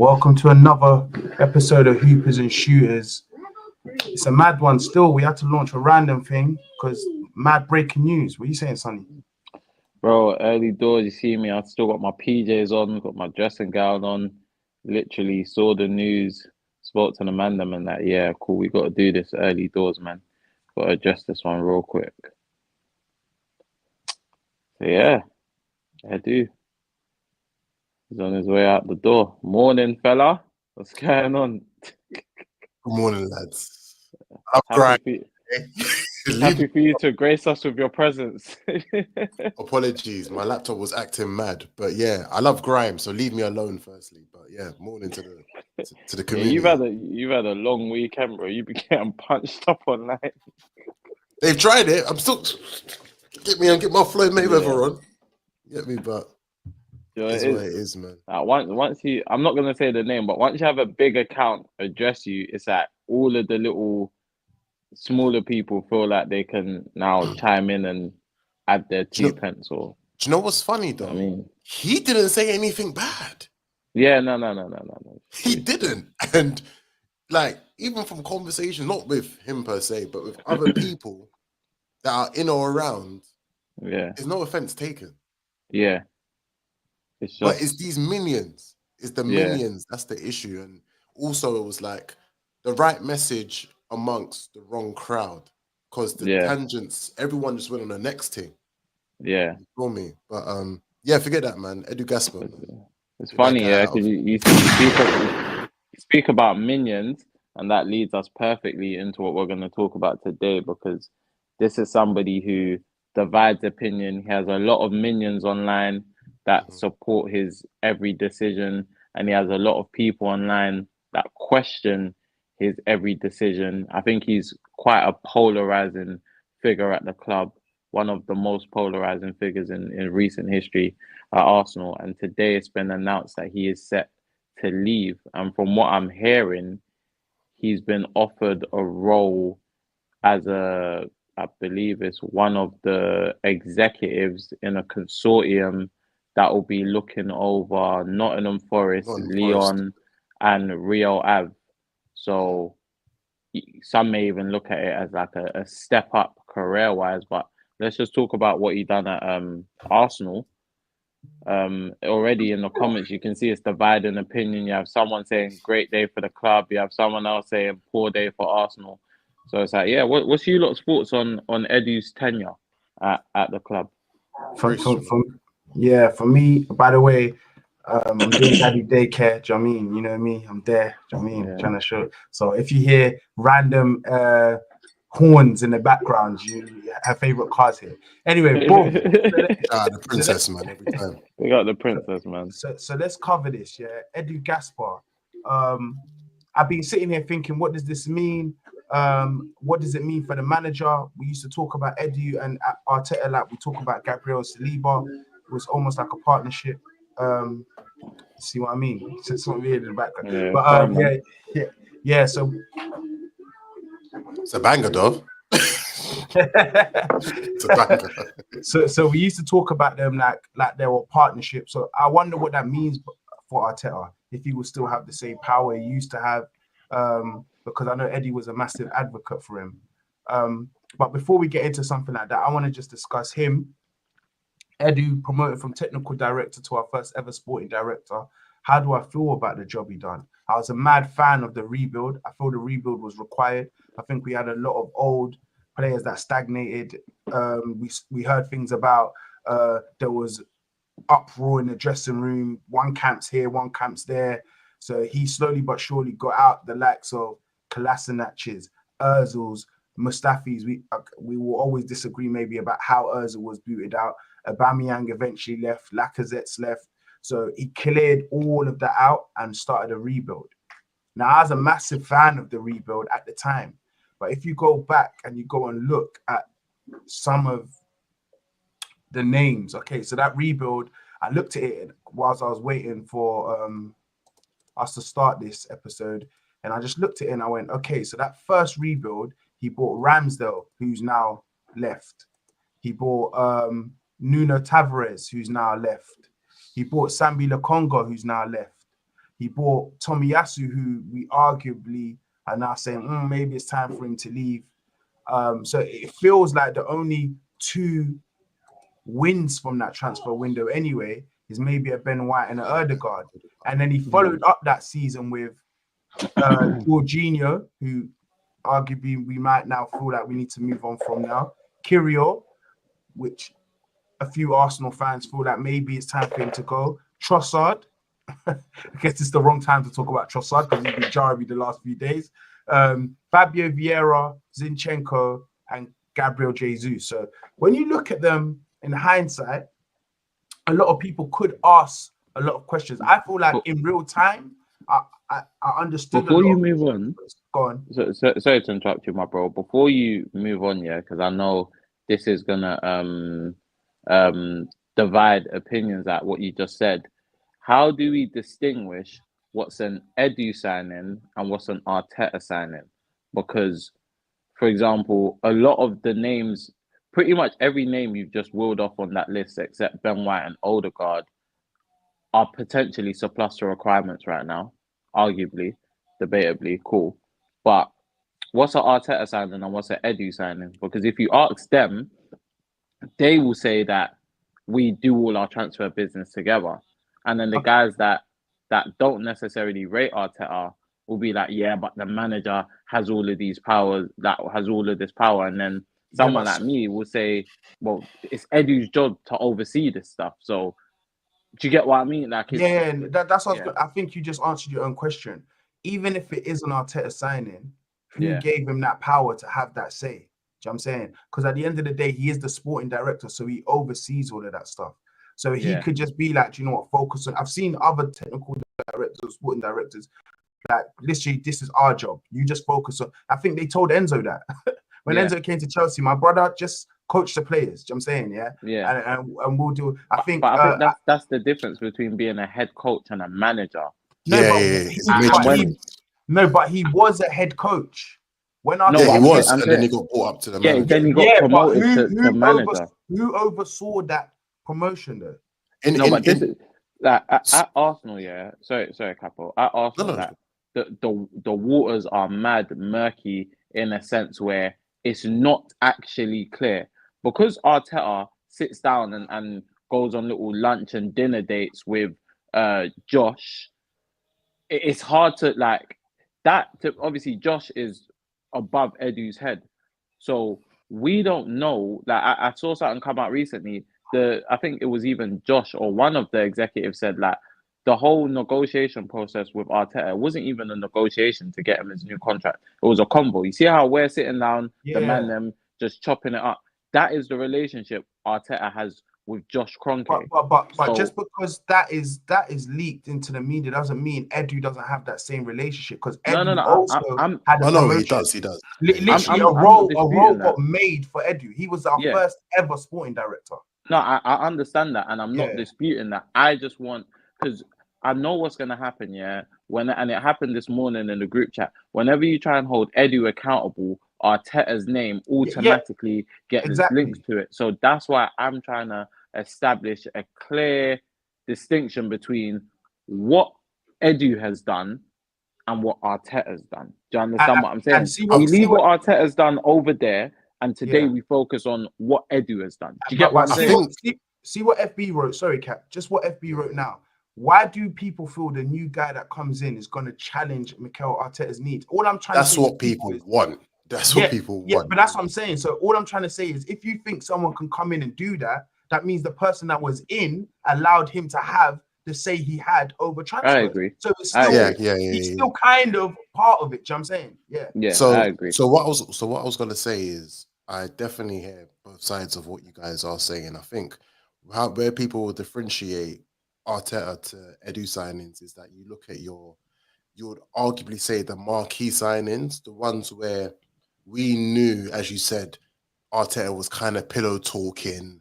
Welcome to another episode of Hoopers and Shooters. It's a mad one still. We had to launch a random thing because mad breaking news. What are you saying, Sonny? Bro, early doors, you see me, I still got my PJs on, got my dressing gown on. Literally saw the news, spoke to the man them and that, yeah, cool, we got to do this early doors, man. Got to address this one real quick. So, yeah, I do. He's on his way out the door. Morning, fella. What's going on? Good morning, lads. I'm Happy grinding. for you to grace us with your presence. Apologies, my laptop was acting mad, but yeah, I love grime, so leave me alone. Firstly, but yeah, morning to the Yeah, community. you've had a long weekend, bro. You've been getting punched up online. They've tried it. I'm still get my Floyd Mayweather on. Get me, but it's what it is, man. Once you, I'm not gonna say the name, but once you have a big account address you, it's like all of the little smaller people feel like they can now chime in and add their two pence. Or do you know what's funny though? I mean, he didn't say anything bad. Yeah, no. He didn't, and like even from conversation, not with him per se, but with other people that are in or around. Yeah, there's no offense taken. Yeah. But it's these minions. It's the minions. That's the issue. And also it was like the right message amongst the wrong crowd. Because the tangents, everyone just went on the next thing. Yeah. You feel me? But yeah, forget that, man. Edu Gasper. It's funny, yeah, because you speak about minions, and that leads us perfectly into what we're going to talk about today, because this is somebody who divides opinion. He has a lot of minions online that support his every decision, and he has a lot of people online that question his every decision. I think he's quite a polarizing figure at the club, one of the most polarizing figures in recent history at Arsenal. And today it's been announced that he is set to leave. And from what I'm hearing, he's been offered a role as I believe it's one of the executives in a consortium that will be looking over Nottingham Forest, Lyon, and Rio Ave. So some may even look at it as like a step up career-wise, but let's just talk about what he done at Arsenal. Already in the comments, you can see it's dividing opinion. You have someone saying great day for the club. You have someone else saying poor day for Arsenal. So it's like, yeah, what's you lot's thoughts on Edu's tenure at the club? For me, by the way, I'm doing daddy daycare. Do you know what I mean? You know me. I'm there. Do you know what I mean? Trying to show. So if you hear random horns in the background, you have favorite cars here. Anyway, boom. The princess, man. Every time. We got the princess, man. So let's cover this. Yeah, Edu Gaspar. I've been sitting here thinking, what does this mean? What does it mean for the manager? We used to talk about Edu and Arteta like we talk about Gabriel Saliba. It was almost like a partnership. See what I mean? It's not weird in the background. Yeah. So it's a banger, dog. It's a banger. So we used to talk about them like they were partnerships. So I wonder what that means for Arteta, if he will still have the same power he used to have. Because I know Eddie was a massive advocate for him. But before we get into something like that, I want to just discuss him. Edu promoted from technical director to our first ever sporting director. How do I feel about the job he done? I was a mad fan of the rebuild. I feel the rebuild was required. I think we had a lot of old players that stagnated. We heard things about there was uproar in the dressing room. One camp's here, one camp's there. So he slowly but surely got out the likes of Kolasinac's, Ozil's, Mustafi's. We will always disagree maybe about how Ozil was booted out. Aubameyang eventually left. Lacazette's left. So he cleared all of that out and started a rebuild. Now, I was a massive fan of the rebuild at the time. But if you go back and you go and look at some of the names, okay, so that rebuild, I looked at it whilst I was waiting for us to start this episode, and I just looked at it and I went, okay, so that first rebuild, he bought Ramsdale, who's now left. He bought Nuno Tavares, who's now left. He bought Sambi Lokonga, who's now left. He bought Tomiyasu, who we arguably are now saying maybe it's time for him to leave. So it feels like the only two wins from that transfer window anyway is maybe a Ben White and an Ødegaard. And then he followed up that season with Jorginho, who arguably we might now feel like we need to move on from now. Kyrgios, which a few Arsenal fans feel like maybe it's time for him to go. Trossard, I guess it's the wrong time to talk about Trossard because he's been jarring the last few days. Fabio Vieira, Zinchenko, and Gabriel Jesus. So when you look at them in hindsight, a lot of people could ask a lot of questions. I feel like in real time, I understood. Before you move on, go on. So, sorry to interrupt you, my bro. Before you move on, yeah, because I know this is gonna divide opinions at what you just said. How do we distinguish what's an Edu signing and what's an Arteta signing? Because, for example, a lot of the names, pretty much every name you've just wheeled off on that list, except Ben White and Ødegaard, are potentially surplus to requirements right now. Arguably, debatably, cool. But what's an Arteta signing and what's an Edu signing? Because if you ask them, they will say that we do all our transfer business together. And then the guys that don't necessarily rate Arteta will be like, yeah, but the manager has all of these powers, that has all of this power. And then someone like me will say, well, it's Edu's job to oversee this stuff. So do you get what I mean? Like, that's what I think you just answered your own question. Even if it is an Arteta signing, who gave him that power to have that say? Do you know what I'm saying? Because at the end of the day, he is the sporting director, so he oversees all of that stuff. So he could just be like, you know what, focus on. I've seen other technical directors, sporting directors, like literally, this is our job. You just focus on. I think they told Enzo that when Enzo came to Chelsea, my brother just coach the players. Do you know what I'm saying? And we'll do. I think that's the difference between being a head coach and a manager. But he was a head coach. He was, and then he got brought up to the manager. Then he got promoted to manager. Who oversaw that promotion though? At Arsenal, sorry, Capo. At Arsenal, the waters are mad murky in a sense where it's not actually clear. Because Arteta sits down and goes on little lunch and dinner dates with Josh, it's hard to obviously Josh is above Edu's head. So we don't know. Like I saw something come out recently. I think it was even Josh or one of the executives said like the whole negotiation process with Arteta wasn't even a negotiation to get him his new contract. It was a convo. You see how we're sitting down, the man them just chopping it up. That is the relationship Arteta has with Josh Kroenke. But just because that is leaked into the media doesn't mean Edu doesn't have that same relationship. Because Edu he does. Literally, a role got made for Edu. He was our first ever sporting director. No, I understand that, and I'm not disputing that. I just want, because I know what's going to happen, and it happened this morning in the group chat. Whenever you try and hold Edu accountable, Arteta's name automatically gets linked to it. So that's why I'm trying to establish a clear distinction between what Edu has done and what Arteta has done. Do you understand what I'm saying? We leave what Arteta's done over there, and today we focus on what Edu has done. Do you get what I'm saying? See what FB wrote. Sorry, Cap. Just what FB wrote now. Why do people feel the new guy that comes in is going to challenge Mikel Arteta's needs? All I'm trying to say what people want. That's what people want. Yeah, but that's what I'm saying. So all I'm trying to say is if you think someone can come in and do that, that means the person that was in allowed him to have the say he had over transfer. I agree. So it's still, he's still kind of part of it. Do you know what I'm saying? Yeah. So I agree. So what I was gonna say is I definitely hear both sides of what you guys are saying. I think where people will differentiate Arteta to Edu signings is that you look at you would arguably say the marquee signings, the ones where we knew, as you said, Arteta was kind of pillow talking,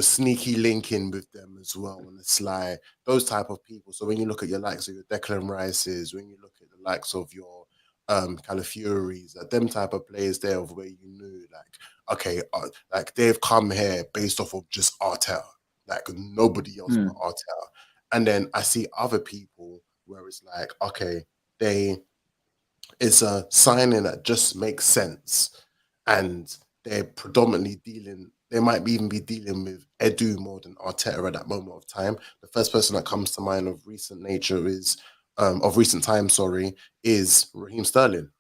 sneaky linking with them as well on the sly, those type of people. So when you look at your likes of your Declan Rices, when you look at the likes of your Calafiori's, them type of players there of where you knew like they've come here based off of just Arteta, like nobody else but Arteta. And then I see other people where it's like, okay, it's a signing that just makes sense, and they're predominantly dealing. They might even be dealing with Edu more than Arteta at that moment of time. The first person that comes to mind of recent nature is, of recent time, is Raheem Sterling.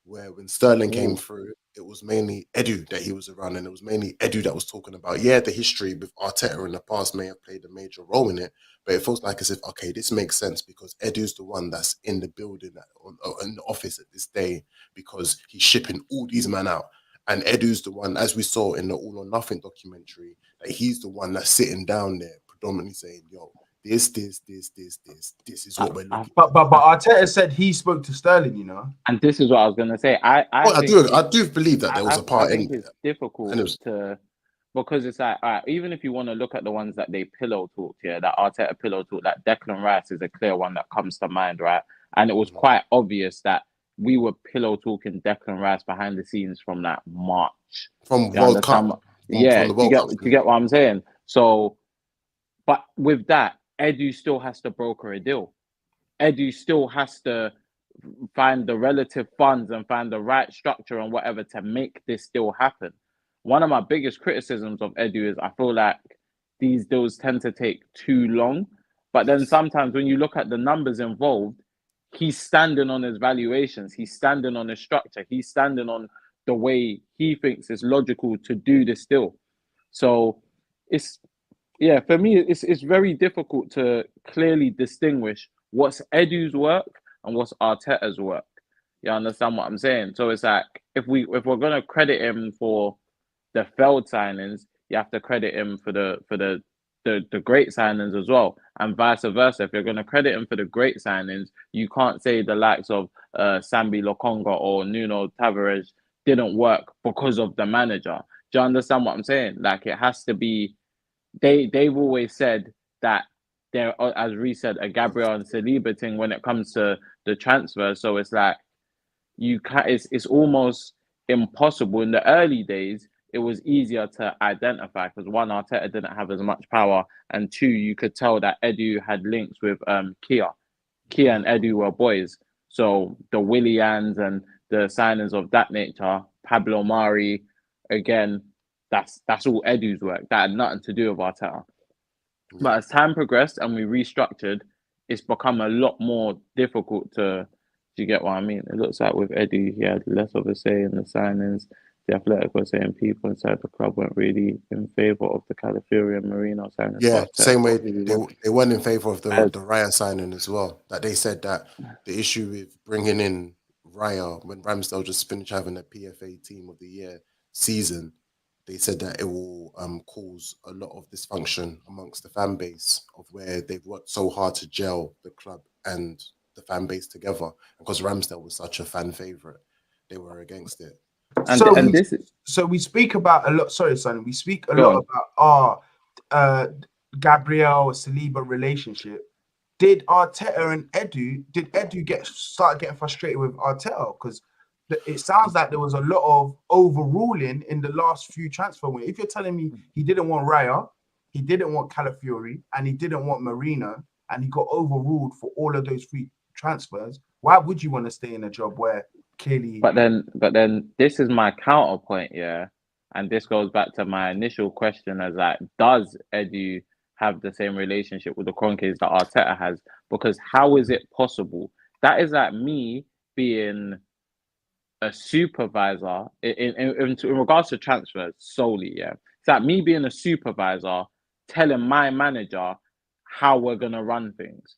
Where when Sterling came through, it was mainly Edu that he was around, and it was mainly Edu that was talking about, the history with Arteta in the past may have played a major role in it, but it feels like as if, okay, this makes sense because Edu's the one that's in the building, in the office at this day, because he's shipping all these men out. And Edu's the one, as we saw in the All or Nothing documentary, that he's the one that's sitting down there predominantly saying, yo, this is what we're looking at. But Arteta said he spoke to Sterling, you know. And this is what I was gonna say. I do believe that there was a part. I think it's difficult to, because it's like, all right, even if you want to look at the ones that they pillow talked here, that Arteta pillow talk, that Declan Rice is a clear one that comes to mind, right? And it was quite obvious that we were pillow talking Declan Rice behind the scenes from that March. From World Cup. Do you get what I'm saying? So, but with that, Edu still has to broker a deal. Edu still has to find the relative funds and find the right structure and whatever to make this still happen. One of my biggest criticisms of Edu is I feel like these deals tend to take too long. But then sometimes when you look at the numbers involved, he's standing on his valuations. He's standing on his structure. He's standing on the way he thinks is logical to do this deal. So for me, it's very difficult to clearly distinguish what's Edu's work and what's Arteta's work. You understand what I'm saying? So it's like, if we're gonna credit him for the failed signings, you have to credit him for the great signings as well, and vice versa. If you're gonna credit him for the great signings, you can't say the likes of Sambi Lokonga or Nuno Tavares didn't work because of the manager. Do you understand what I'm saying? Like, it has to be. They've always said that they're, as Reece said, a Gabriel and Saliba thing when it comes to the transfer. So it's like it's almost impossible. In the early days, it was easier to identify because one, Arteta didn't have as much power, and two, you could tell that Edu had links with Kia. Kia and Edu were boys. So the Willians and the signings of that nature, Pablo Mari, again, that's all Edu's work. That had nothing to do with Arteta. Yeah. But as time progressed and we restructured, it's become a lot more difficult to. Do you get what I mean? It looks like with Edu, he had less of a say in the signings. The Athletic were saying people inside the club weren't really in favour of the Calafiori and Marino signing. Yeah, same way they weren't in favour of the Raya signing as well. That they said that the issue with bringing in Raya when Ramsdale just finished having a PFA Team of the Year season, they said that it will cause a lot of dysfunction amongst the fan base of where they've worked so hard to gel the club and the fan base together. Because Ramsdale was such a fan favourite, they were against it. So we speak about a lot. Sorry, Sonny. We speak a lot about our Gabriel Saliba relationship. Did Arteta and Edu? Did Edu start getting frustrated with Arteta? Because it sounds like there was a lot of overruling in the last few transfer windows. If you're telling me he didn't want Raya, he didn't want Calafiori, and he didn't want Marino, and he got overruled for all of those three transfers, why would you want to stay in a job where clearly? But then this is my counterpoint, yeah, and this goes back to my initial question as like, does Edu have the same relationship with the Kroenkes that Arteta has? Because how is it possible? That is like me being a supervisor in regards to transfers solely, yeah. It's like me being a supervisor telling my manager how we're gonna run things.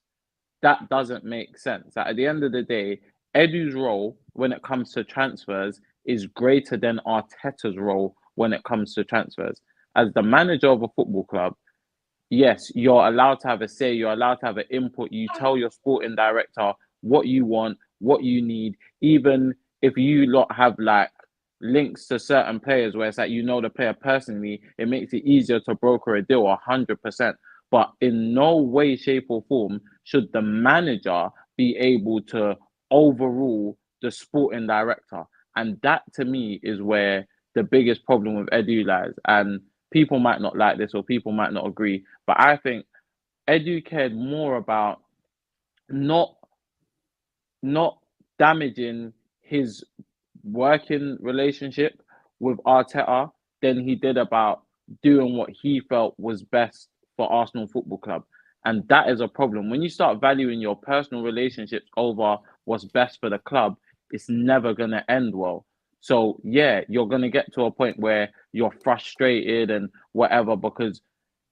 That doesn't make sense. Like, at the end of the day, Edu's role when it comes to transfers is greater than Arteta's role when it comes to transfers. As the manager of a football club, yes, you're allowed to have a say, you're allowed to have an input. You tell your sporting director what you want, what you need, even if you lot have like links to certain players where it's like, you know, the player personally, it makes it easier to broker a deal 100%. But in no way, shape or form should the manager be able to overrule the sporting director. And that to me is where the biggest problem with Edu lies. And people might not like this or people might not agree, but I think Edu cared more about not damaging his working relationship with Arteta than he did about doing what he felt was best for Arsenal Football Club. And that is a problem. When you start valuing your personal relationships over what's best for the club, it's never going to end well. So, yeah, you're going to get to a point where you're frustrated and whatever because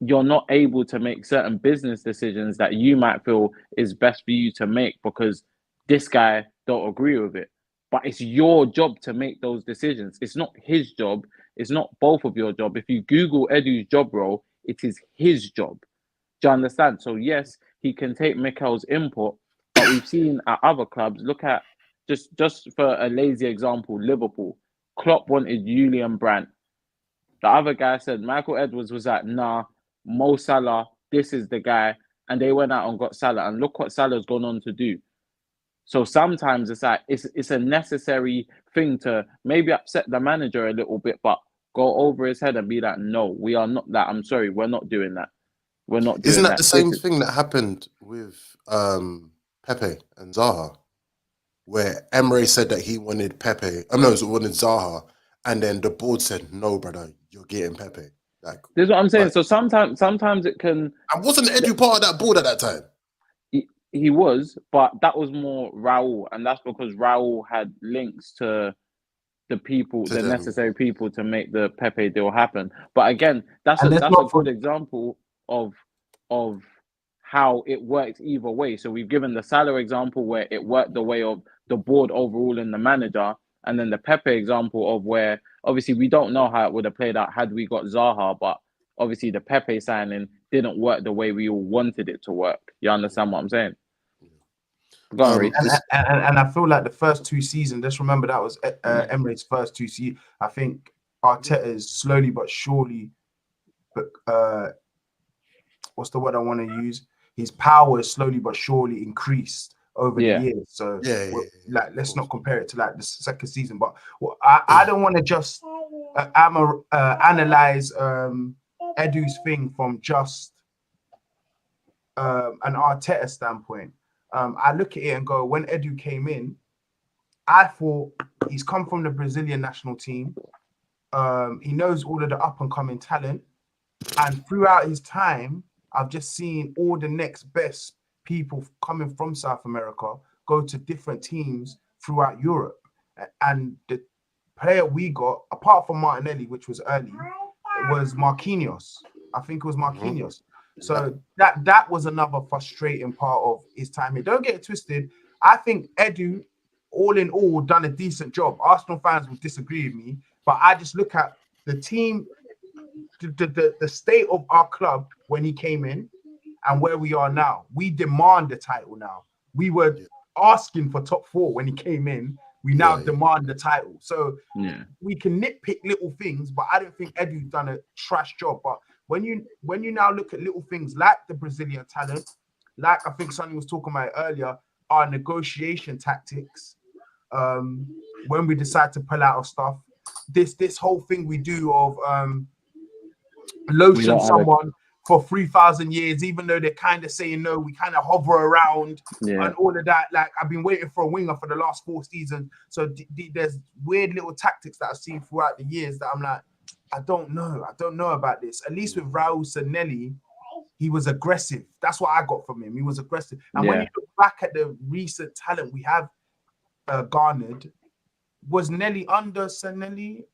you're not able to make certain business decisions that you might feel is best for you to make because this guy don't agree with it. But it's your job to make those decisions. It's not his job. It's not both of your job. If you Google Edu's job role, it is his job. Do you understand? So yes, he can take Mikel's input, but we've seen at other clubs. Look at just for a lazy example, Liverpool. Klopp wanted Julian Brandt. The other guy said Michael Edwards was like, nah, Mo Salah, this is the guy. And they went out and got Salah. And look what Salah's gone on to do. So sometimes it's like it's a necessary thing to maybe upset the manager a little bit, but go over his head and be like, no, we are not that. I'm sorry, we're not doing that. We're not doing Isn't that that. the same thing that happened with Pepe and Zaha, where Emre said that he wanted Pepe, wanted Zaha, and then the board said, "No, brother, you're getting Pepe." Like, this is what I'm saying. So sometimes it can. I wasn't Edu part of that board at that time. He was, but that was more Raul, and that's because Raul had links to the people, the necessary people to make the Pepe deal happen. But again, that's a good example of how it works either way. So we've given the Salah example where it worked the way of the board overall and the manager, and then the Pepe example of where obviously we don't know how it would have played out had we got Zaha, but obviously the Pepe signing didn't work the way we all wanted it to work. You understand what I'm saying? Go on, and I feel like the first two seasons, let's remember that was Emirates' first two seasons. I think Arteta is slowly but surely, what's the word I want to use? His power is slowly but surely increased over the years. So like, let's not compare it to like the second season. But I don't want to just analyze Edu's thing from just an Arteta standpoint. I look at it and go, when Edu came in, I thought he's come from the Brazilian national team. He knows all of the up and coming talent. And throughout his time, I've just seen all the next best people coming from South America go to different teams throughout Europe. And the player we got, apart from Martinelli, which was early, was Marquinhos. I think it was Marquinhos. So that was another frustrating part of his time here. Don't get it twisted. I think Edu, all in all, done a decent job. Arsenal fans will disagree with me, but I just look at the team, the state of our club when he came in and where we are now. We demand the title now. We were asking for top four when he came in. We now demand the title. So we can nitpick little things, but I don't think Edu's done a trash job. But when you now look at little things like the Brazilian talent, like I think Sonny was talking about earlier, our negotiation tactics, when we decide to pull out of stuff, this whole thing we do of lotion someone for 3,000 years, even though they're kind of saying no, we kind of hover around and all of that. Like, I've been waiting for a winger for the last 4 seasons. So there's weird little tactics that I've seen throughout the years that I'm like, I don't know about this. At least with Raul Sanelli, he was aggressive. That's what I got from him. He was aggressive. And when you look back at the recent talent we have garnered, was Nelly under Sanelli?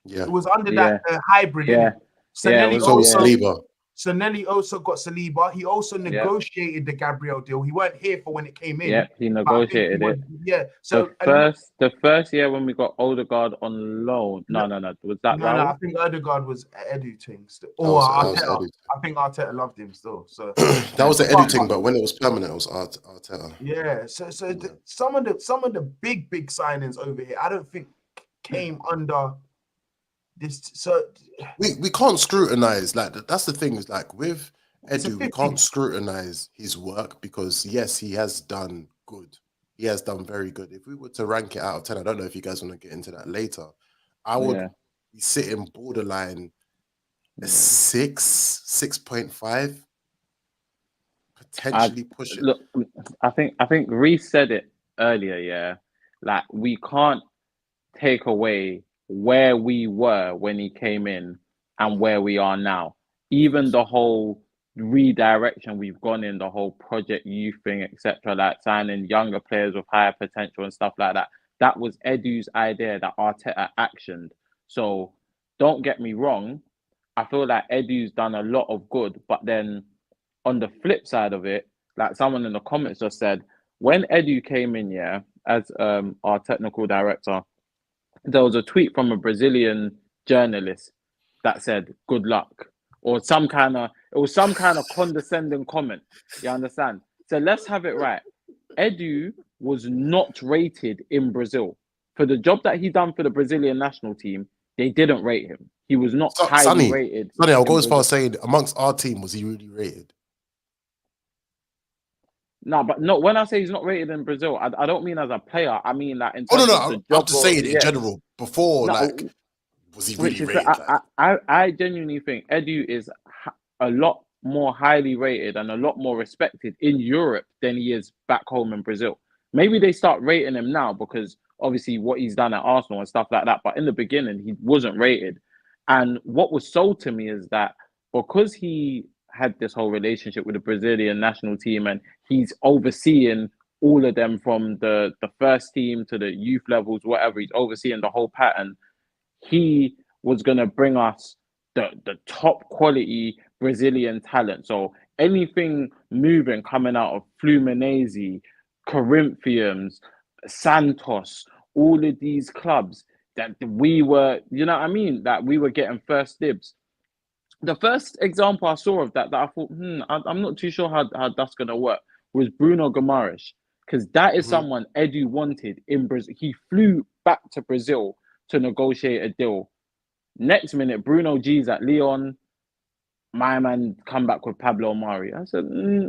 Yeah. It was under that hybrid. Yeah. Sanelli Saliba. Sanelli also got Saliba. He also negotiated the Gabriel deal. He weren't here for when it came in. Yeah, he negotiated it. Yeah. So the first year when we got Odegaard on loan. No. Was that Raul? No, I think Odegaard was Edu thing still. Or Arteta. I think Arteta loved him still. So that was the Edu thing, but when it was permanent, it was Arteta. Yeah. So some of the big signings over here, I don't think came under this. So we can't scrutinize, like, that's the thing, is like with Edu, we can't scrutinize his work because yes, he has done good. He has done very good. If we were to rank it out of 10, I don't know if you guys want to get into that later. I would be sitting borderline a 6.5 potentially push it. Look, I think Reece said it earlier. Yeah, like we can't take away where we were when he came in and where we are now. Even the whole redirection we've gone in, the whole project youth thing, etc., like signing younger players with higher potential and stuff like that. That was Edu's idea that Arteta actioned. So don't get me wrong. I feel like Edu's done a lot of good, but then on the flip side of it, like someone in the comments just said, when Edu came in, yeah, as our technical director, there was a tweet from a Brazilian journalist that said "good luck" or some kind of condescending comment. You understand? So let's have it right. Edu was not rated in Brazil for the job that he done for the Brazilian national team. They didn't rate him. He was not highly rated. Sonny, I'll go as far as saying amongst our team, was he really rated? No, but no. When I say he's not rated in Brazil, I don't mean as a player. I mean like in terms of the job. I'm just saying in general. Before, no, like, was he really rated? I genuinely think Edu is a lot more highly rated and a lot more respected in Europe than he is back home in Brazil. Maybe they start rating him now because obviously what he's done at Arsenal and stuff like that. But in the beginning, he wasn't rated. And what was sold to me is that because he had this whole relationship with the Brazilian national team and he's overseeing all of them from the first team to the youth levels, whatever, he's overseeing the whole pattern. He was going to bring us the top quality Brazilian talent. So anything moving coming out of Fluminense, Corinthians, Santos, all of these clubs that we were, you know what I mean? That we were getting first dibs. The first example I saw of that I thought, I'm not too sure how that's going to work, was Bruno Guimaraes. Because that is someone Edu wanted in Brazil. He flew back to Brazil to negotiate a deal. Next minute, Bruno G's at Lyon. My man come back with Pablo Mari. I said,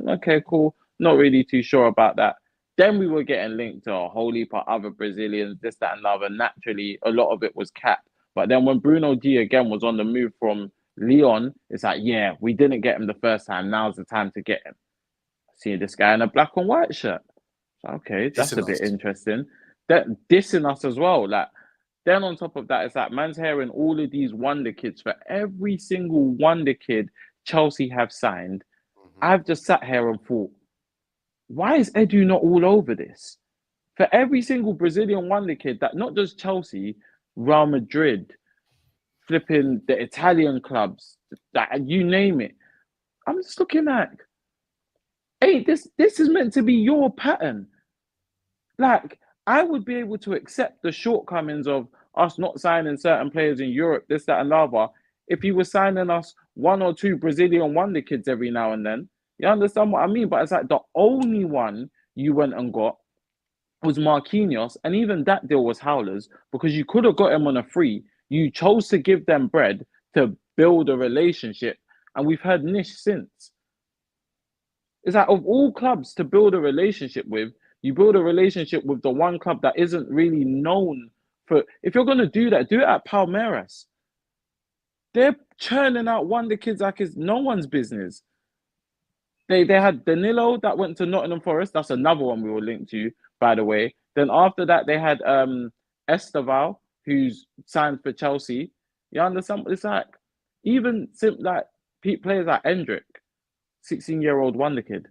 okay, cool. Not really too sure about that. Then we were getting linked to a whole heap of other Brazilians, this, that, and the other. Naturally, a lot of it was capped. But then when Bruno G again was on the move from Lyon, it's like, yeah, we didn't get him the first time. Now's the time to get him. See this guy in a black and white shirt. Okay, that's a bit interesting. That dissing us as well. Like, then on top of that, it's like man's hearing all of these wonder kids. For every single wonder kid Chelsea have signed, I've just sat here and thought, why is Edu not all over this? For every single Brazilian wonder kid that not just Chelsea, Real Madrid, flipping the Italian clubs, that you name it. I'm just looking at, hey, this is meant to be your pattern. Like, I would be able to accept the shortcomings of us not signing certain players in Europe, this, that, and the other, if you were signing us one or two Brazilian wonder kids every now and then. You understand what I mean? But it's like the only one you went and got was Marquinhos, and even that deal was howlers because you could have got him on a free. You chose to give them bread to build a relationship, and we've heard niche since. It's like of all clubs to build a relationship with, you build a relationship with the one club that isn't really known for. If you're going to do that, do it at Palmeiras. They're churning out wonder kids like it's no one's business. They had Danilo that went to Nottingham Forest. That's another one we were linked to, by the way. Then after that, they had Esteval, who's signed for Chelsea. You understand? It's like even like players like Endrick, 16-year-old wonder kid.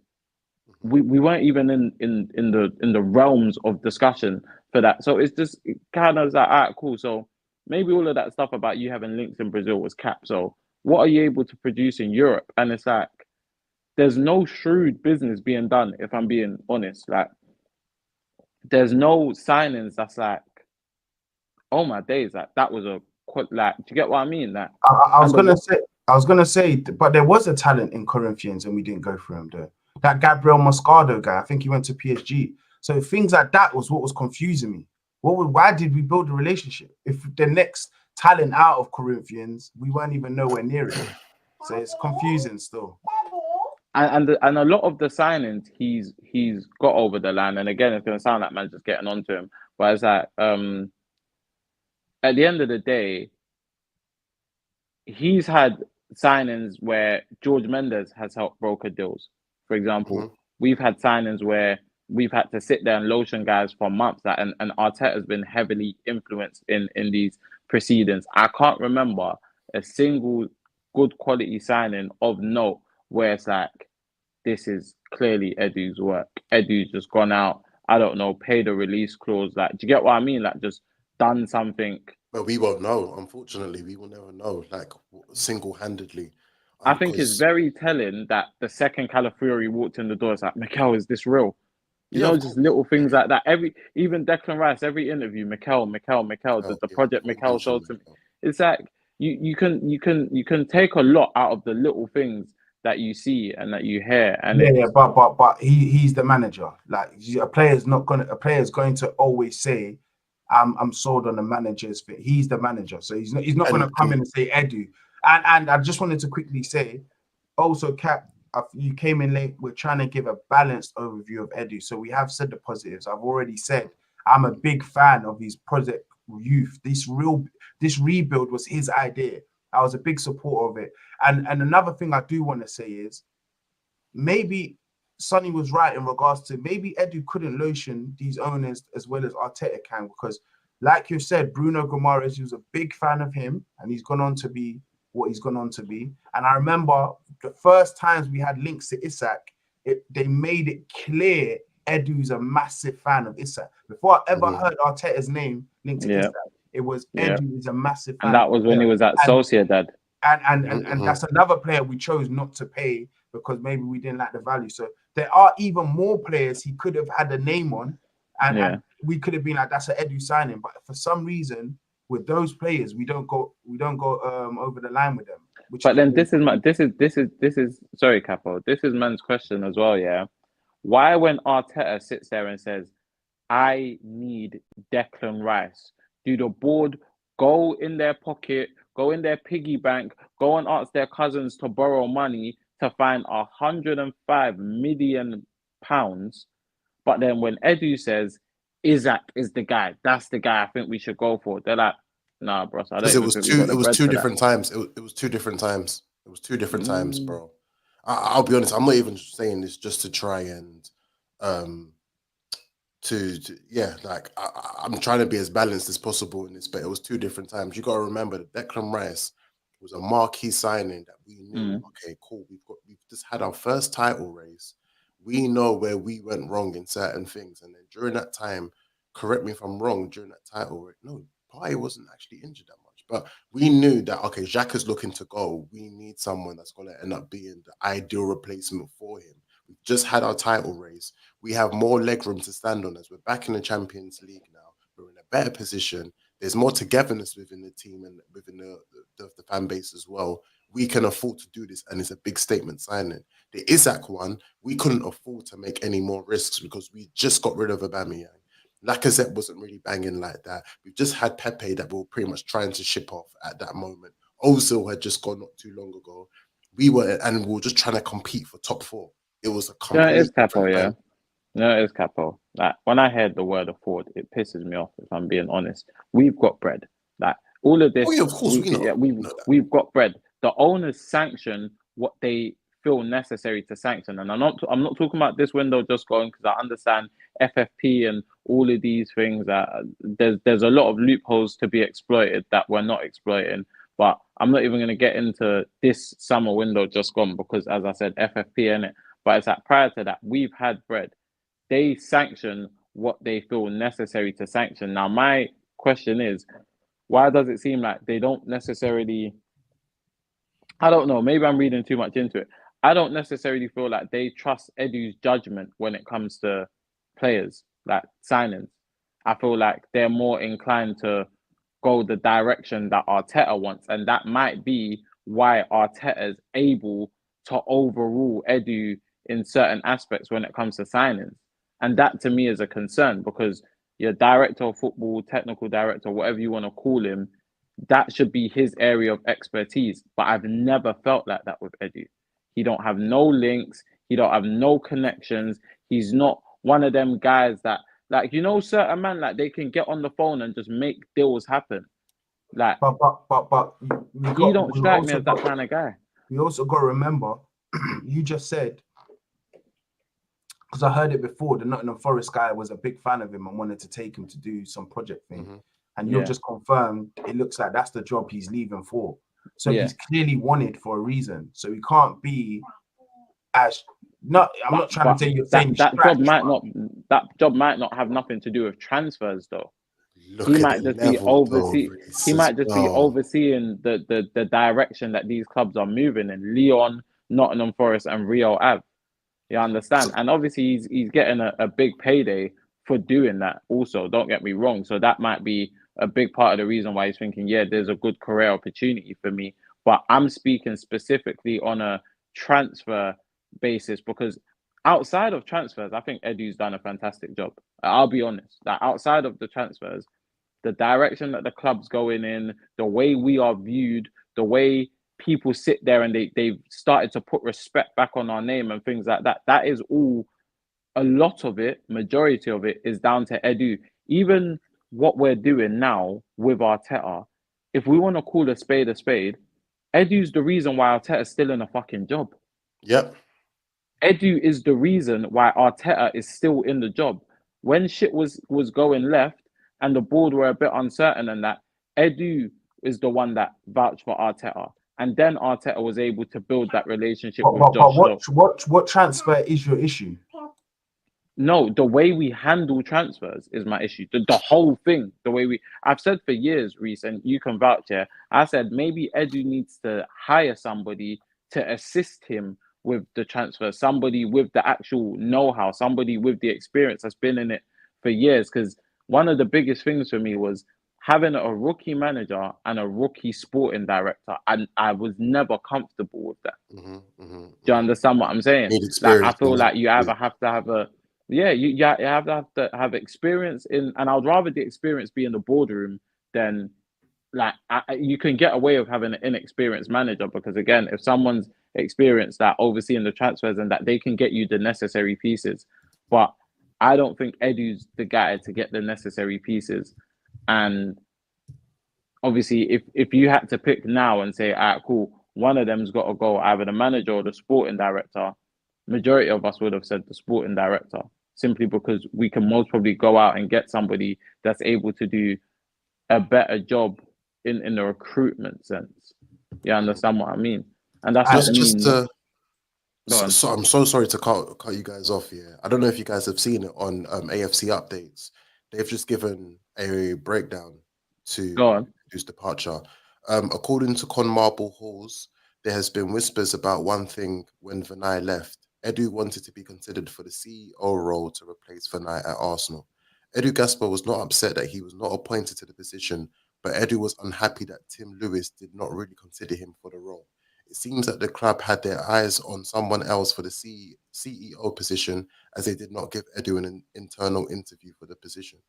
We weren't even in the realms of discussion for that. So it's just kind of like, all right, cool. So maybe all of that stuff about you having links in Brazil was capped. So what are you able to produce in Europe? And it's like, there's no shrewd business being done, if I'm being honest. Like, there's no signings that's like, oh my days, like that was like, do you get what I mean? Like, I was gonna say, but there was a talent in Corinthians and we didn't go for him though. That Gabriel Moscardo guy, I think he went to PSG. So things like that was what was confusing me. Why did we build a relationship if the next talent out of Corinthians we weren't even nowhere near it? So it's confusing still. And a lot of the signings he's got over the line, and again, it's gonna sound like man just getting onto him, but it's like at the end of the day, he's had signings where George Mendes has helped broker deals for example, we've had signings where we've had to sit there and lotion guys for months, and Arteta has been heavily influenced in these proceedings. I can't remember a single good quality signing of note where it's like, this is clearly Edu's work. Edu's just gone out, I don't know, paid a release clause. Like, do you get what I mean? Like, just done something. But we won't know. Unfortunately, we will never know, like, single-handedly. I think it's very telling that the second Calafiori walked in the door, it's like, Mikel, is this real? You know, just little things like that. Even Declan Rice, every interview, Mikel, the project Mikel showed to me. It's like you can take a lot out of the little things that you see and that you hear. And but he's the manager. Like, a player's going to always say, I'm sold on the manager's fit. He's the manager, so he's not going to come in and say Edu. And I just wanted to quickly say, also, Cap, you came in late. We're trying to give a balanced overview of Edu. So we have said the positives. I've already said I'm a big fan of his project youth. This rebuild was his idea. I was a big supporter of it. And another thing I do want to say is, maybe Sonny was right in regards to maybe Edu couldn't lotion these owners as well as Arteta can, because like you said, Bruno Guimaraes, he was a big fan of him, and he's gone on to be what he's gone on to be. And I remember the first times we had links to Isak, they made it clear Edu's a massive fan of Isak. Before I ever heard Arteta's name linked to Isak, it was Edu is a massive fan. And that was when he was at Sociedad. And that's another player we chose not to pay because maybe we didn't like the value. So there are even more players he could have had a name on, and we could have been like, that's an Edu signing. But for some reason, with those players, we don't go over the line with them. But then this is sorry, Capo. This is man's question as well. Yeah, why when Arteta sits there and says, "I need Declan Rice," do the board go in their pocket, go in their piggy bank, go and ask their cousins to borrow money to find £105 million? But then when Edu says Isak is the guy, that's the guy I think we should go for, they're like, nah, bro. I don't. It was two different times. It was two different times. It was two different times, bro. I'll be honest. I'm not even saying this just to try and I'm trying to be as balanced as possible in this, but it was two different times. You got to remember that Declan Rice was a marquee signing that we knew. Okay, cool. We've just had our first title race. We know where we went wrong in certain things, and then during that time, correct me if I'm wrong. During that title race, no, Partey wasn't actually injured that much, but we knew that, okay, Xhaka's looking to go. We need someone that's going to end up being the ideal replacement for him. We've just had our title race. We have more leg room to stand on as we're back in the Champions League now. We're in a better position. There's more togetherness within the team and within the fan base as well. We can afford to do this, and it's a big statement signing. The Isak one, we couldn't afford to make any more risks because we just got rid of Aubameyang. Lacazette wasn't really banging like that. We've just had Pepe that we were pretty much trying to ship off at that moment. Ozil had just gone not too long ago. We were just trying to compete for top four. It was a complete. It is Capo, yeah. No, it is Capo. Like, when I heard the word afford, it pisses me off, if I'm being honest. We've got bread. Like, all of this. Oh, yeah, of course, we know. Yeah, we've got bread. The owners sanction what they feel necessary to sanction, and I'm not talking about this window just going, because I understand FFP and all of these things. There's a lot of loopholes to be exploited that we're not exploiting. But I'm not even going to get into this summer window just gone because, as I said, FFP in it. But it's like prior to that, we've had bread. They sanction what they feel necessary to sanction. Now, my question is, why does it seem like they don't necessarily? I don't know. Maybe I'm reading too much into it. I don't necessarily feel like they trust Edu's judgment when it comes to players, like signings. I feel like they're more inclined to go the direction that Arteta wants. And that might be why Arteta is able to overrule Edu in certain aspects when it comes to signings. And that to me is a concern, because your director of football, technical director, whatever you want to call him, that should be his area of expertise. But I've never felt like that with Edu. He don't have no links. He don't have no connections. He's not one of them guys that, like, you know, certain man, like, they can get on the phone and just make deals happen. Like, but he don't strike me as that kind of guy. We also got to remember, you just said because I heard it before, the Nottingham Forest guy was a big fan of him and wanted to take him to do some project thing. And you're just confirmed, it looks like that's the job he's leaving for. So he's clearly wanted for a reason. So he can't be as I'm not trying to say you're saying that job might not have nothing to do with transfers though. He might just be overseeing the direction that these clubs are moving in. Lyon, Nottingham Forest, and Rio Ave. You understand? And obviously he's getting a big payday for doing that also. Don't get me wrong. So that might be a big part of the reason why he's thinking, yeah, there's a good career opportunity for me. But I'm speaking specifically on a transfer basis, because outside of transfers, I think Edu's done a fantastic job. I'll be honest. That outside of the transfers, the direction that the club's going in, the way we are viewed, the way people sit there and they've started to put respect back on our name and things like that. That is all, a lot of it, majority of it is down to Edu. Even what we're doing now with Arteta, if we want to call a spade, Edu's the reason why Arteta's still in a fucking job. Yep. Edu is the reason why Arteta is still in the job. When shit was going left and the board were a bit uncertain and that, Edu is the one that vouched for Arteta. And then Arteta was able to build that relationship with Josh. What transfer is your issue? No, the way we handle transfers is my issue. The whole thing, the way I've said for years, Reese, and you can vouch here, I said maybe Edu needs to hire somebody to assist him with the transfer, somebody with the actual know-how, somebody with the experience that's been in it for years. Because one of the biggest things for me was having a rookie manager and a rookie sporting director, and I was never comfortable with that. Do you understand what I'm saying? Like, I feel like you either have to have you have to have experience in, and I'd rather the experience be in the boardroom than like you can get away with having an inexperienced manager, because again, if someone's experienced that overseeing the transfers and that, they can get you the necessary pieces. But I don't think Edu's the guy to get the necessary pieces. And obviously, if you had to pick now and say, all right, cool, one of them's got to go, either the manager or the sporting director, majority of us would have said the sporting director, simply because we can most probably go out and get somebody that's able to do a better job in the recruitment sense. You understand what I mean? And that's so I'm so sorry to cut you guys off here. I don't know if you guys have seen it on AFC updates. They've just given a breakdown to his departure. According to Con Marble Halls, there has been whispers about one thing when Vinay left. Edu wanted to be considered for the CEO role to replace Vinay at Arsenal. Edu Gasper was not upset that he was not appointed to the position, but Edu was unhappy that Tim Lewis did not really consider him for the role. It seems that the club had their eyes on someone else for the CEO position, as they did not give Edu an internal interview for the position.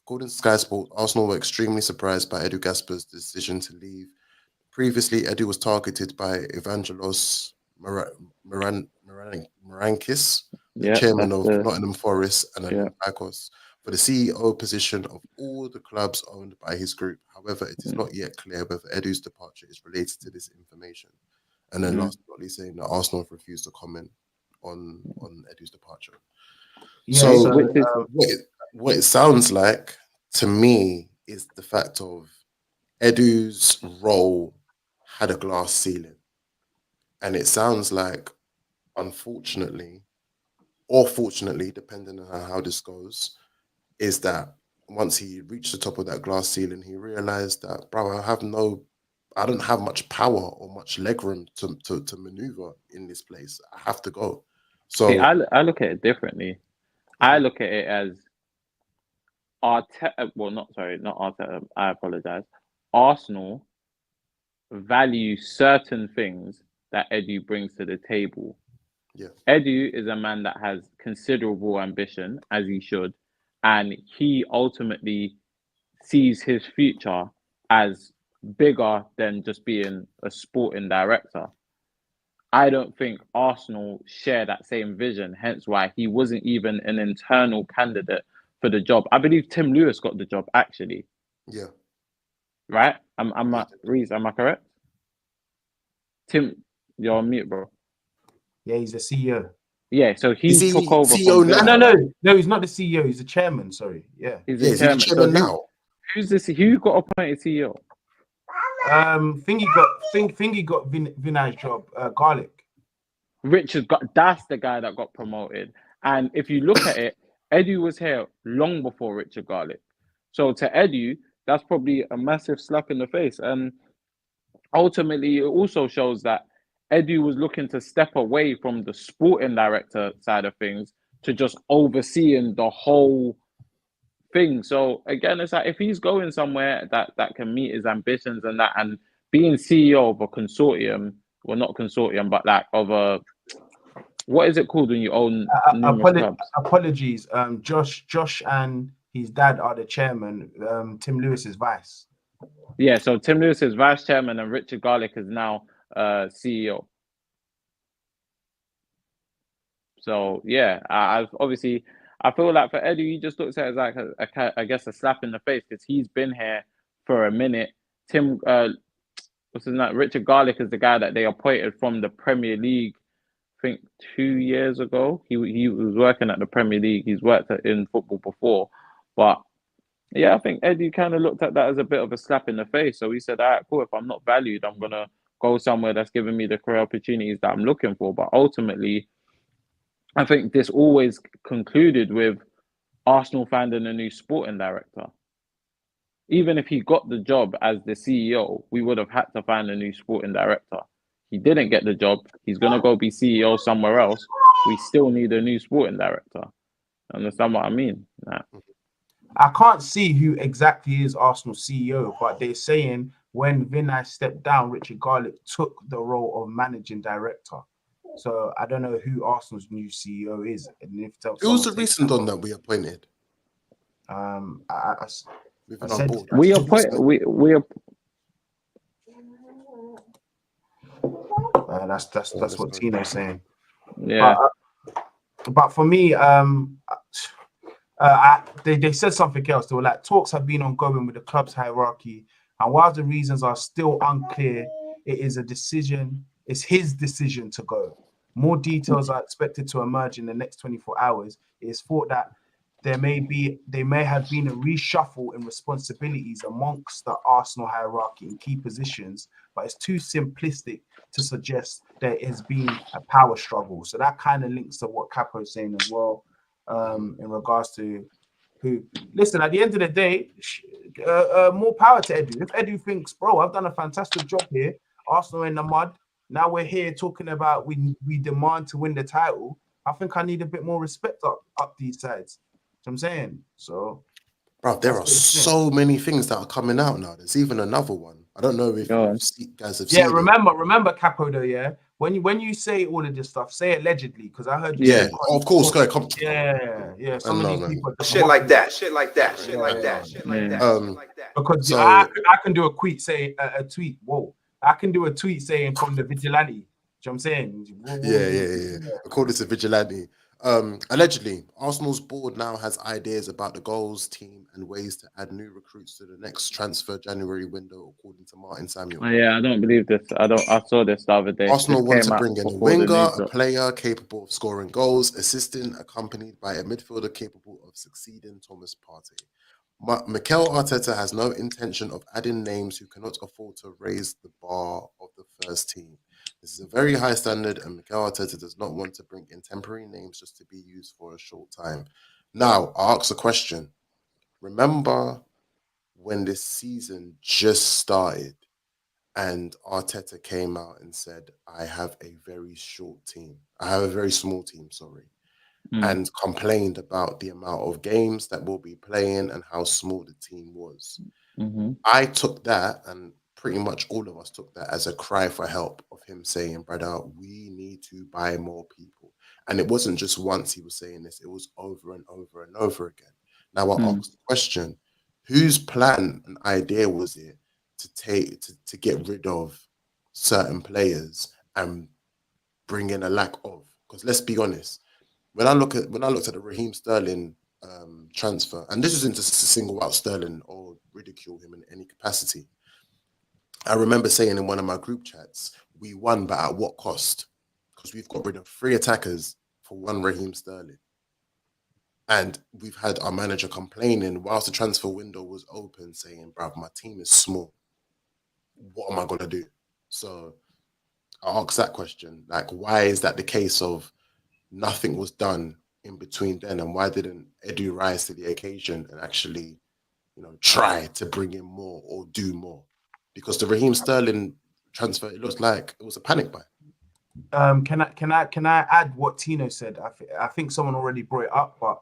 According to Sky Sport, Arsenal were extremely surprised by Edu Gasper's decision to leave. Previously, Edu was targeted by Evangelos Marankis, the chairman of Nottingham Forest and Olympiacos, for the CEO position of all the clubs owned by his group. However, it is not yet clear whether Edu's departure is related to this information. And then last but not least, saying that Arsenal have refused to comment on Edu's departure. Yeah, so what it sounds like to me is the fact of Edu's role had a glass ceiling. And it sounds like, unfortunately, or fortunately, depending on how this goes, is that once he reached the top of that glass ceiling, he realized that, bro, I don't have much power or much legroom to maneuver in this place. I have to go. So see, I look at it differently. I look at it as Arteta. Well, not Arteta. I apologize. Arsenal value certain things that Edu brings to the table. Yeah. Edu is a man that has considerable ambition, as he should, and he ultimately sees his future as bigger than just being a sporting director. I don't think Arsenal share that same vision, hence why he wasn't even an internal candidate for the job. I believe Tim Lewis got the job, actually. Yeah. Right? Reese, am I correct? Tim, you're on mute, bro. Yeah, he's the CEO. Yeah, so he Is he took over CEO from Villa. now? No, he's not the CEO. He's the chairman. Sorry, yeah, He's Yeah, the is he the chairman. chairman So now? who's this? Who got appointed CEO? Thingy got Vinay's job. Garlic. Richard got. That's the guy that got promoted. And if you look at it, Edu was here long before Richard Garlick. So to Edu, that's probably a massive slap in the face. And ultimately, it also shows that Edu was looking to step away from the sporting director side of things to just overseeing the whole thing. So again, it's like if he's going somewhere that can meet his ambitions and that, and being CEO of a consortium, well, not consortium, but like of a, what is it called when you own numerous clubs? Apologies. Josh and his dad are the chairman. Tim Lewis is vice. Yeah, so Tim Lewis is vice chairman and Richard Garlick is now CEO. So yeah, I've obviously, I feel like for Eddie, he just looks at it as like I guess a slap in the face because he's been here for a minute. Tim, what's his name? Richard Garlick is the guy that they appointed from the Premier League. I think 2 years ago. He was working at the Premier League. He's worked in football before, but yeah, I think Eddie kind of looked at that as a bit of a slap in the face. So he said, "All right, cool. If I'm not valued, I'm gonna go somewhere that's giving me the career opportunities that I'm looking for." But ultimately, I think this always concluded with Arsenal finding a new sporting director. Even if he got the job as the CEO, we would have had to find a new sporting director. He didn't get the job. He's going to go be CEO somewhere else. We still need a new sporting director. Understand what I mean? Nah. I can't see who exactly is Arsenal CEO, but they're saying when Vinay stepped down, Richard Garlick took the role of managing director. So I don't know who Arsenal's new CEO is. And if who was the recent one that we appointed? I said we appoint we that's what Tino's saying. Yeah. But for me, they said something else. They were like, talks have been ongoing with the club's hierarchy, and while the reasons are still unclear, it is it's his decision to go. More details are expected to emerge in the next 24 hours. It is thought that there may have been a reshuffle in responsibilities amongst the Arsenal hierarchy in key positions, but it's too simplistic to suggest there has been a power struggle. So that kind of links to what Capo is saying as well, in regards to who. Listen, at the end of the day, more power to Edu. If Edu thinks, bro, I've done a fantastic job here, Arsenal in the mud, now we're here talking about we demand to win the title, I think I need a bit more respect up these sides. I'm saying. So, bro, there are so many things that are coming out now. There's even another one. I don't know if you guys have seen it. Remember Capo though, yeah. When you say all of this stuff, say it allegedly, because I heard. Yeah, of course. Go ahead, yeah. Some of these people shit like that. Because I can do a tweet saying a tweet. Whoa, I can do a tweet saying from the vigilante. You know what I'm saying? Yeah. According to vigilante. Allegedly, Arsenal's board now has ideas about the goals team and ways to add new recruits to the next transfer January window, according to Martin Samuel. Oh, yeah, I don't believe this. I saw this the other day. Arsenal want to bring in a winger, a player capable of scoring goals, assisting, accompanied by a midfielder capable of succeeding Thomas Partey. Mikel Arteta has no intention of adding names who cannot afford to raise the bar of the first team. This is a very high standard, and Mikel Arteta does not want to bring in temporary names just to be used for a short time. Now, I ask a question. Remember when this season just started and Arteta came out and said, I have a very short team. I have a very small team, and complained about the amount of games that we'll be playing and how small the team was. I took that, and pretty much all of us took that as a cry for help of him saying, brother, we need to buy more people. And it wasn't just once he was saying this, it was over and over and over again. Now I ask the question, whose plan and idea was it to get rid of certain players and bring in a lack of? Because let's be honest, when I looked at the Raheem Sterling transfer, and this isn't just to single out Sterling or ridicule him in any capacity, I remember saying in one of my group chats, we won, but at what cost? Because we've got rid of 3 attackers for one Raheem Sterling. And we've had our manager complaining whilst the transfer window was open, saying, bruv, my team is small. What am I going to do? So I ask that question. Like, why is that the case of nothing was done in between then? And why didn't Edu rise to the occasion and actually, try to bring in more or do more? Because the Raheem Sterling transfer, it looks like it was a panic buy. Can I add what Tino said? I think someone already brought it up, but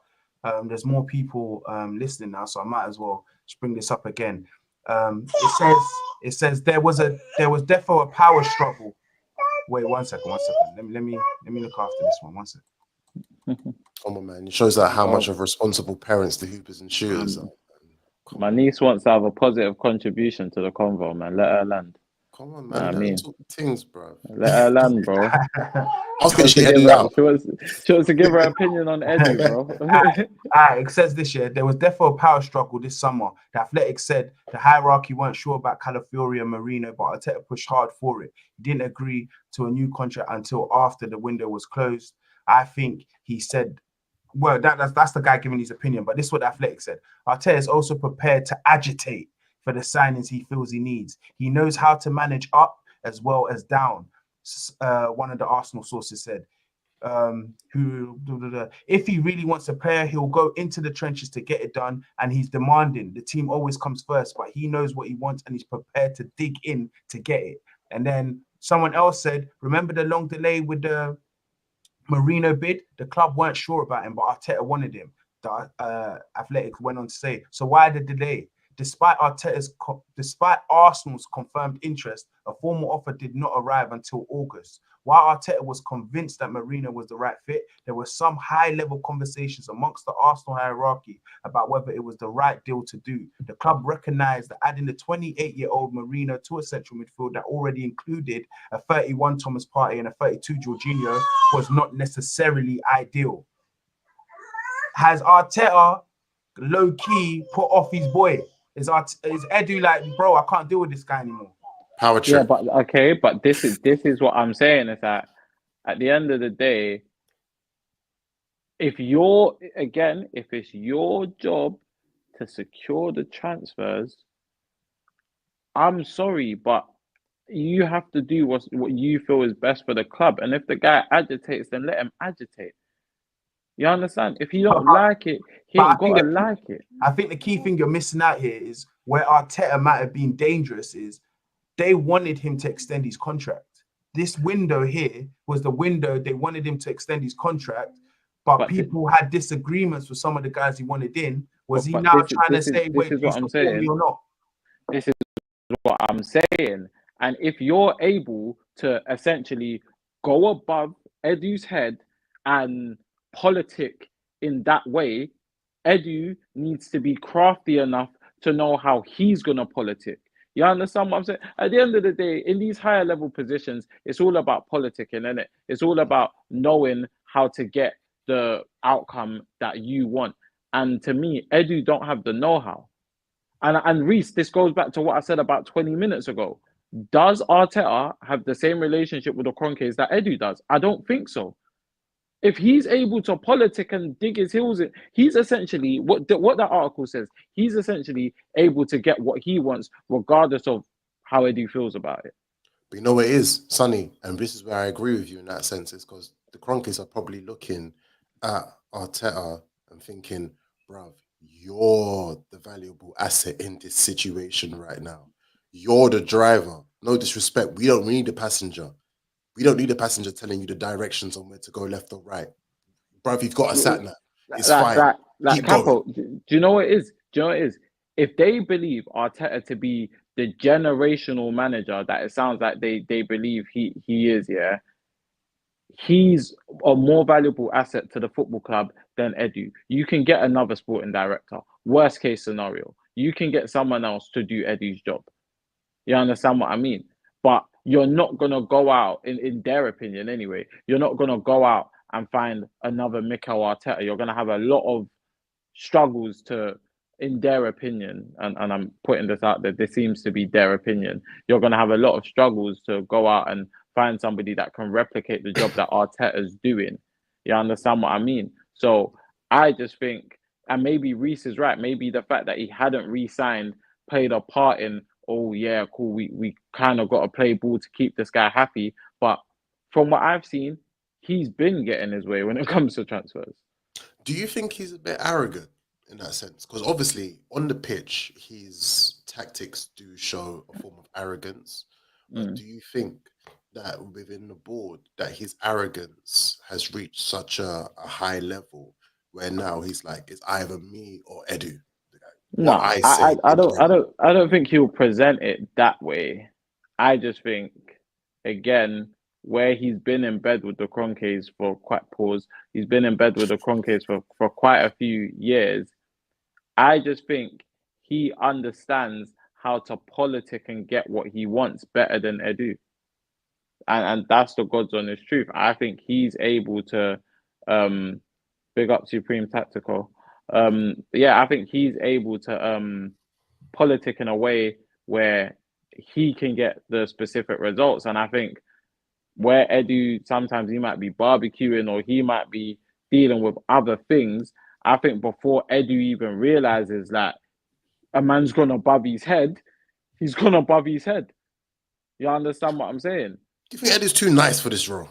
there's more people listening now, so I might as well just bring this up again. It says there was defo a power struggle. Wait, one second. Let me look after this one. 1 second. Come on, man. It shows that how much of responsible parents the hoopers and shooters are. My niece wants to have a positive contribution to the convo, man. Let her land. Come on, man. Let her talk things, bro. Let her land, bro. I was getting headed out. She wants to give her opinion on Edu, bro. It says this year there was definitely a power struggle this summer. The Athletic said the hierarchy weren't sure about Calafiori and Marino, but Arteta pushed hard for it. He didn't agree to a new contract until after the window was closed. I think he said, well, that's the guy giving his opinion, but this is what the Athletic said. Arteta is also prepared to agitate for the signings he feels he needs. He knows how to manage up as well as down. One of the Arsenal sources said, if he really wants a player, he'll go into the trenches to get it done, and he's demanding. The team always comes first, but he knows what he wants and he's prepared to dig in to get it. And then someone else said, remember the long delay with the Marino bid? The club weren't sure about him, but Arteta wanted him. The Athletic went on to say, so why the delay? Despite Arsenal's confirmed interest, a formal offer did not arrive until August. While Arteta was convinced that Marino was the right fit, there were some high-level conversations amongst the Arsenal hierarchy about whether it was the right deal to do. The club recognised that adding the 28-year-old Marino to a central midfield that already included a 31 Thomas Partey and a 32 Jorginho was not necessarily ideal. Has Arteta low-key put off his boy? Is Edu like, bro, I can't deal with this guy anymore? Power trip. Yeah, but this is what I'm saying is that at the end of the day, if it's your job to secure the transfers, I'm sorry, but you have to do what you feel is best for the club. And if the guy agitates, then let him agitate. You understand? If you don't like it, he ain't got to like it. I think the key thing you're missing out here is where Arteta might have been dangerous is they wanted him to extend his contract. This window here was the window they wanted him to extend his contract, but people had disagreements with some of the guys he wanted in. Was he now trying to say, wait, this is what I'm saying, or not? This is what I'm saying. And if you're able to essentially go above Edu's head and politic in that way, Edu needs to be crafty enough to know how he's going to politic. You understand what I'm saying? At the end of the day, in these higher level positions, it's all about politicking, isn't it? It's all about knowing how to get the outcome that you want. And to me, Edu don't have the know-how. And Reese, this goes back to what I said about 20 minutes ago. Does Arteta have the same relationship with the Kroenkes that Edu does? I don't think so. If he's able to politic and dig his heels in, he's essentially, what that article says, he's essentially able to get what he wants, regardless of how Edu feels about it. But you know what it is, Sonny, and this is where I agree with you in that sense, is because the Kroenkes are probably looking at Arteta and thinking, bruv, you're the valuable asset in this situation right now. You're the driver. No disrespect. We need a passenger. We don't need a passenger telling you the directions on where to go, left or right. Bruv, you've got a sat nav. It's fine. Capo, do you know what it is? Do you know what it is? If they believe Arteta to be the generational manager that it sounds like they believe he is, yeah, he's a more valuable asset to the football club than Edu. You can get another sporting director. Worst case scenario, you can get someone else to do Edu's job. You understand what I mean? But you're not going to go out, in their opinion anyway, you're not going to go out and find another Mikel Arteta. You're going to have a lot of struggles in their opinion, and I'm putting this out there, this seems to be their opinion. You're going to have a lot of struggles to go out and find somebody that can replicate the job that Arteta's doing. You understand what I mean? So I just think, and maybe Reese is right. Maybe the fact that he hadn't re-signed played a part in, oh yeah, cool, we kind of got to play ball to keep this guy happy. But from what I've seen, he's been getting his way when it comes to transfers. Do you think he's a bit arrogant in that sense? Because obviously on the pitch, his tactics do show a form of arrogance. But do you think that within the board, that his arrogance has reached such a high level where now he's like, it's either me or Edu? No, I don't think he'll present it that way. I just think, again, where he's been in bed with the Cronkies for he's been in bed with the Cronkies for quite a few years. I just think he understands how to politic and get what he wants better than Edu. And that's the God's honest truth. I think he's able to big up Supreme Tactical. I think he's able to politic in a way where he can get the specific results. And I think where Edu, sometimes he might be barbecuing or he might be dealing with other things. I think before Edu even realizes that a man's gone above his head, he's gone above his head. You understand what I'm saying? Do you think Edu's too nice for this role?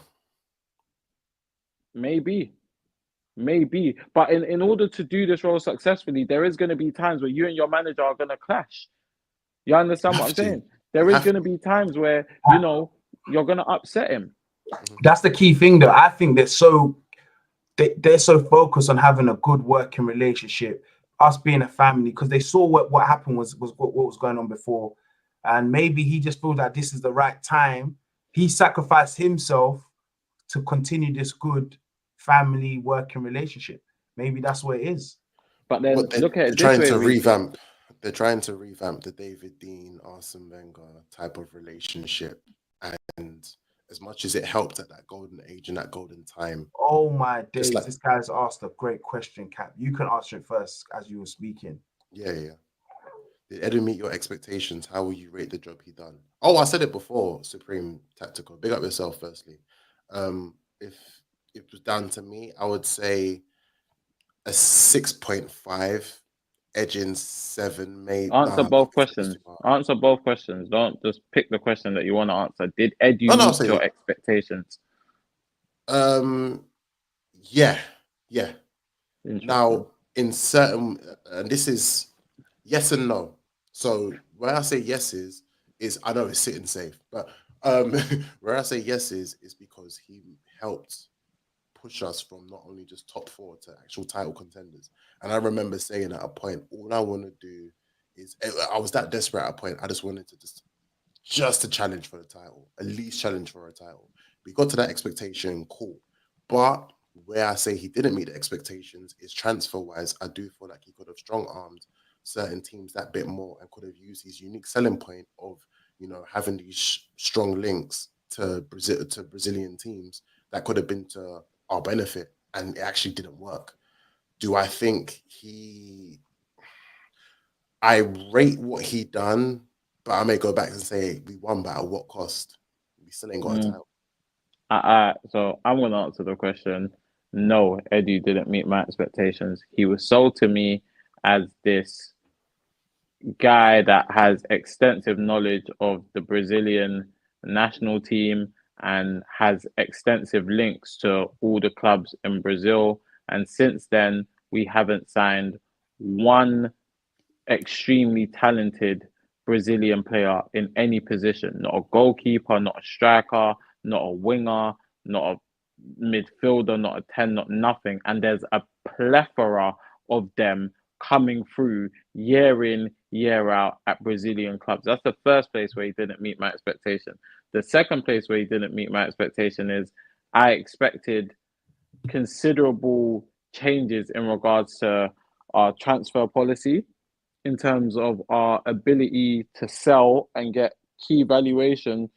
Maybe. But in order to do this role successfully, there is going to be times where you and your manager are going to clash. You understand what I'm saying? There is going to be times where, you know, you're going to upset him. That's the key thing, though. I think they're so focused on having a good working relationship, us being a family, because they saw what happened was what was going on before. And maybe he just feels that this is the right time. He sacrificed himself to continue this good family working relationship. Maybe that's what it is. But then look at it trying to revamp. They're trying to revamp the David Dean, Arsene Wenger type of relationship, and as much as it helped at that golden age and that golden time. Oh my days! This guy's asked a great question, Cap. You can answer it first as you were speaking. Yeah. Did Edu meet your expectations? How will you rate the job he done? Oh, I said it before. Supreme Tactical. Big up yourself, firstly. If it was down to me, I would say a 6.5, edging 7, maybe. Answer both questions. Answer both questions. Don't just pick the question that you want to answer. Did Edu meet your expectations? Yeah. Now, in certain, and this is yes and no. So where I say yes is I know it's sitting safe, but where I say yes is because he helped push us from not only just top 4 to actual title contenders. And I remember saying at a point, all I want to do is, I was that desperate at a point, I just wanted to just to challenge for the title, at least challenge for a title. We got to that expectation, cool. But where I say he didn't meet the expectations is transfer-wise. I do feel like he could have strong-armed certain teams that bit more and could have used his unique selling point of, you know, having these strong links to Brazilian teams that could have been to our benefit, and it actually didn't work. Do I think I rate what he done, but I may go back and say we won, but at what cost? We still ain't got a title. So I'm going to answer the question. No, Edu didn't meet my expectations. He was sold to me as this guy that has extensive knowledge of the Brazilian national team and has extensive links to all the clubs in Brazil. And since then, we haven't signed one extremely talented Brazilian player in any position. Not a goalkeeper, not a striker, not a winger, not a midfielder, not a 10, not nothing. And there's a plethora of them coming through year in, year out at Brazilian clubs. That's the first place where he didn't meet my expectation. The second place where he didn't meet my expectation is I expected considerable changes in regards to our transfer policy in terms of our ability to sell and get key valuation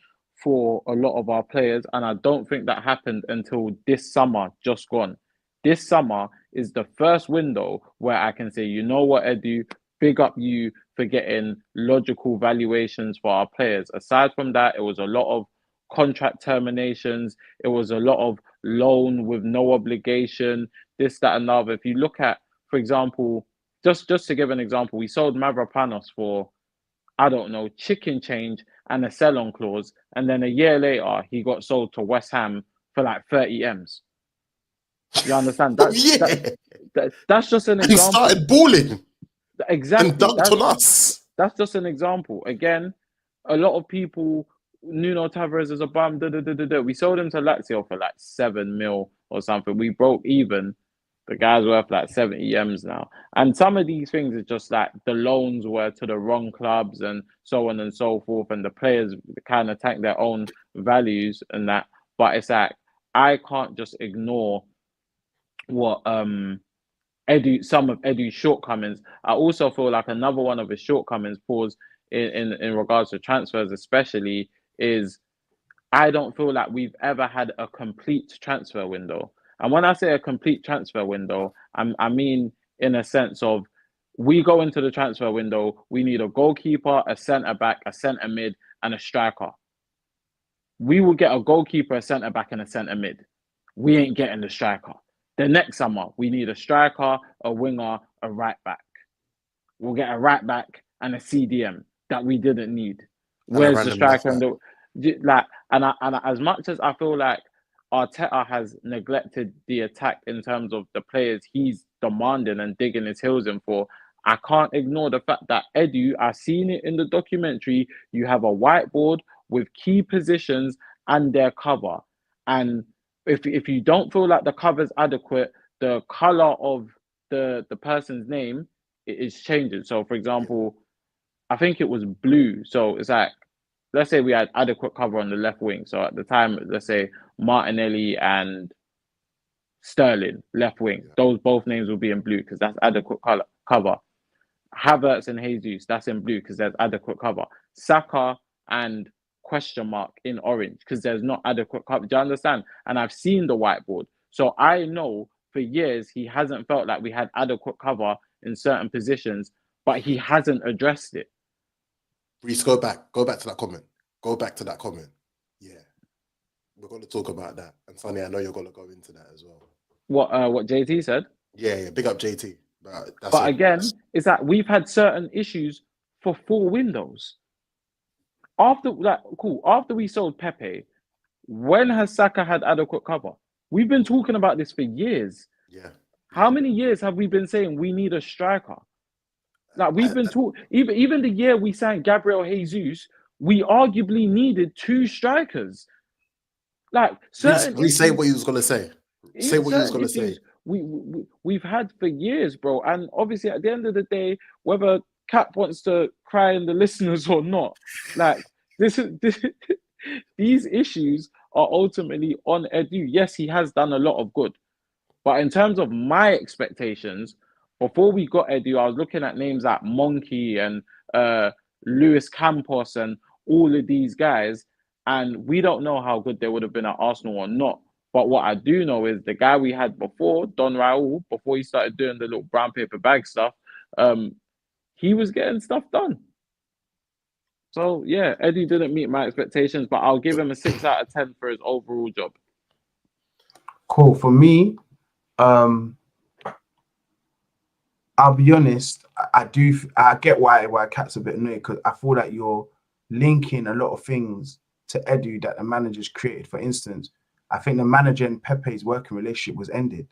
for a lot of our players. And I don't think that happened until this summer, just gone. This summer is the first window where I can say, you know what, Edu, big up you for getting logical valuations for our players. Aside from that, it was a lot of contract terminations. It was a lot of loan with no obligation, this, that, and other. If you look at, for example, just to give an example, we sold Mavropanos for, I don't know, chicken change and a sell-on clause, and then a year later he got sold to West Ham for like 30 M's. You understand? That's just an example. And started balling. Exactly. And dunked on us. That's just an example. Again, a lot of people, Nuno Tavares is a bum. We sold him to Lazio for like 7 mil or something. We broke even. The guy's worth like 70 M's now. And some of these things are just like the loans were to the wrong clubs and so on and so forth. And the players kind of tank their own values and that. But it's like, I can't just ignore what some of Edu's shortcomings. I also feel like another one of his shortcomings, pause, in regards to transfers especially, is I don't feel like we've ever had a complete transfer window. And when I say a complete transfer window, I mean in a sense of, we go into the transfer window, we need a goalkeeper, a centre-back, a centre-mid, and a striker. We will get a goalkeeper, a centre-back, and a centre-mid. We ain't getting the striker. The next summer, we need a striker, a winger, a right-back. We'll get a right-back and a CDM that we didn't need. Where's the striker? And as much as I feel like Arteta has neglected the attack in terms of the players he's demanding and digging his heels in for, I can't ignore the fact that Edu, I've seen it in the documentary, you have a whiteboard with key positions and their cover. And if you don't feel like the cover's adequate, the color of the person's name is changing. So, for example, I think it was blue. So it's like, let's say we had adequate cover on the left wing. So at the time, let's say Martinelli and Sterling, left wing. Yeah. Those both names will be in blue because that's adequate cover. Havertz and Jesus, that's in blue because there's adequate cover. Saka and question mark in orange because there's not adequate cover. Do you understand? And I've seen the whiteboard. So I know for years he hasn't felt like we had adequate cover in certain positions, but he hasn't addressed it. Reece, go back to that comment. Go back to that comment. Yeah. We're going to talk about that. And Sonny, I know you're going to go into that as well. What JT said? Yeah, big up JT. But again, it's that we've had certain issues for 4 windows. After we sold Pepe, when has Saka had adequate cover? We've been talking about this for years. Yeah. How many years have we been saying we need a striker? Like we've been talking, even the year we signed Gabriel Jesus, we arguably needed 2 strikers. Like say what you was gonna say. Say what you was gonna say. We've had for years, bro. And obviously, at the end of the day, whether Cap wants to cry in the listeners or not, like these issues are ultimately on Edu. Yes, he has done a lot of good, but in terms of my expectations, before we got Edu, I was looking at names like Monkey and Luis Campos and all of these guys, and we don't know how good they would have been at Arsenal or not. But what I do know is the guy we had before, Don Raul, before he started doing the little brown paper bag stuff, he was getting stuff done. So, yeah, Eddie didn't meet my expectations, but I'll give him a 6 out of 10 for his overall job. Cool. For me, I'll be honest, I get why Cat's a bit annoyed because I feel like you're linking a lot of things to Edu that the manager's created. For instance, I think the manager and Pepe's working relationship was ended.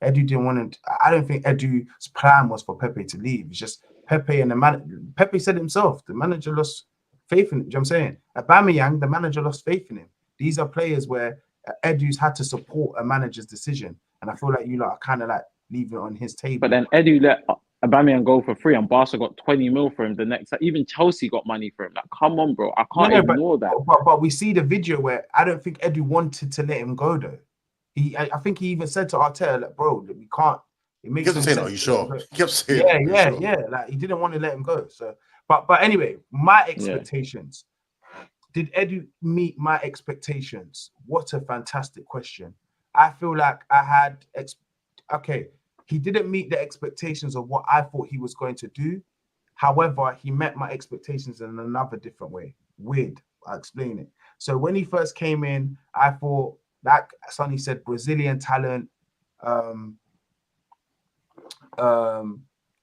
Edu didn't want to. I don't think Edu's plan was for Pepe to leave. It's just Pepe and the man. Pepe said himself, the manager lost faith in. You know what I'm saying? Aubameyang, the manager lost faith in him. These are players where Edu's had to support a manager's decision, and I feel like you lot are kind of like leaving it on his table. But then Edu let Aubameyang go for free, and Barca got 20 mil for him the next. Even Chelsea got money for him. Like, come on, bro, I can't ignore that. But we see the video where I don't think Edu wanted to let him go though. I think he even said to Arteta, like, bro, we can't. It makes no sense. Are you sure? He kept saying, yeah. Like he didn't want to let him go. So, but anyway, my expectations. Yeah. Did Edu meet my expectations? What a fantastic question. I feel like I had. He didn't meet the expectations of what I thought he was going to do. However, he met my expectations in another different way. Weird. I'll explain it. So when he first came in, I thought like Sonny said, Brazilian talent.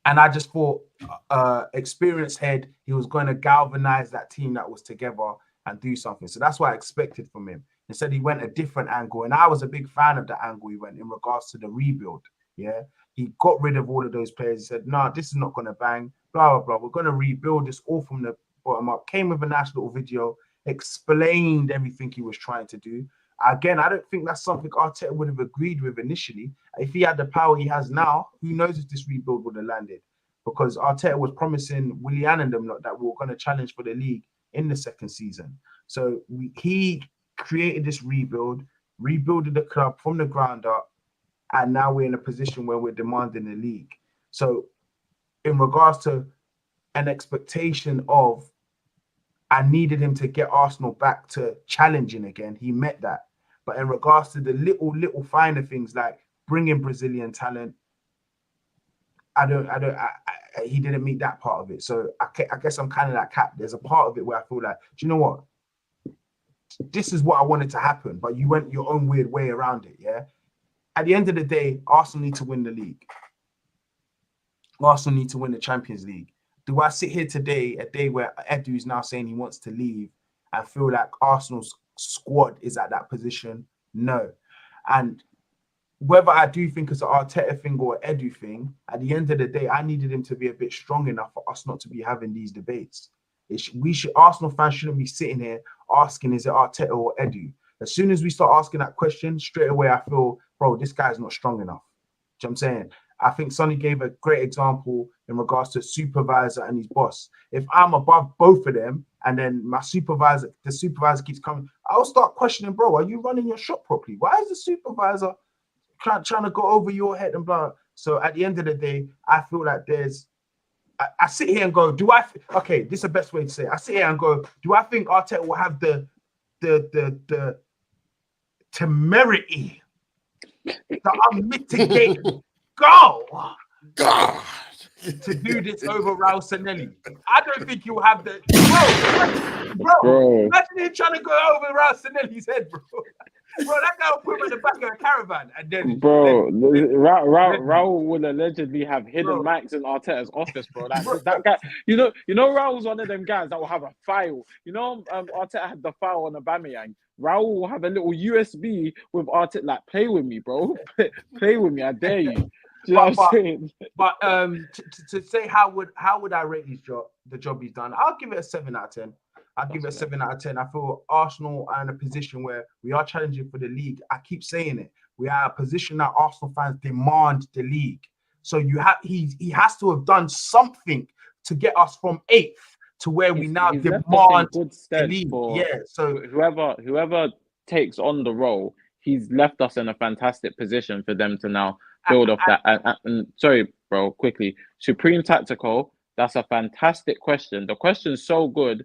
And I just thought, experienced head, he was going to galvanize that team that was together and do something. So that's what I expected from him. Instead, he went a different angle, and I was a big fan of the angle he went in regards to the rebuild. Yeah, he got rid of all of those players. He said, "No, this is not going to bang." Blah blah blah. We're going to rebuild this all from the bottom up. Came with a nice little video, explained everything he was trying to do. Again, I don't think that's something Arteta would have agreed with initially. If he had the power he has now, who knows if this rebuild would have landed? Because Arteta was promising Willian and them that we were going to challenge for the league in the second season. So he created this rebuilded the club from the ground up, and now we're in a position where we're demanding the league. So in regards to an expectation of, I needed him to get Arsenal back to challenging again. He met that. But in regards to the little finer things like bringing Brazilian talent, he didn't meet that part of it. So I guess I'm kind of like Cap. There's a part of it where I feel like, do you know what? This is what I wanted to happen, but you went your own weird way around it. Yeah. At the end of the day, Arsenal need to win the league. Arsenal need to win the Champions League. Do I sit here today, a day where Edu is now saying he wants to leave, and feel like Arsenal's squad is at that position? No. And whether I do think it's an Arteta thing or an Edu thing, at the end of the day, I needed him to be a bit strong enough for us not to be having these debates. Arsenal fans shouldn't be sitting here asking, is it Arteta or Edu? As soon as we start asking that question, straight away I feel, bro, this guy's not strong enough. Do you know what I'm saying? I think Sonny gave a great example in regards to supervisor and his boss. If I'm above both of them and then the supervisor keeps coming, I'll start questioning, bro, are you running your shop properly? Why is the supervisor trying to go over your head and blah? So at the end of the day, I feel like I sit here and go, okay, this is the best way to say it. I sit here and go, do I think Arteta will have the temerity, the unmitigated God to do this over Raul Sanelli? I don't think you'll have the bro. Imagine him trying to go over Raul Sanelli's head, bro. Bro, that guy will put him in the back of a caravan and then Raul will allegedly have hidden mics in Arteta's office, bro. That guy, you know, Raul's one of them guys that will have a file. You know, Arteta had the file on Aubameyang. Raul will have a little USB with Arteta, like, play with me, bro. Play with me, I dare you. Do you know what I'm saying? But to say how would I rate the job he's done? I'll give it a 7 out of 10. I'll give it a 7 out of 10. I feel Arsenal are in a position where we are challenging for the league. I keep saying it. We are in a position that Arsenal fans demand the league. So he has to have done something to get us from 8th to where we now demand good stead the league. For so whoever takes on the role, he's left us in a fantastic position for them to now build off that. And sorry, bro, quickly. Supreme Tactical, that's a fantastic question. The question's so good.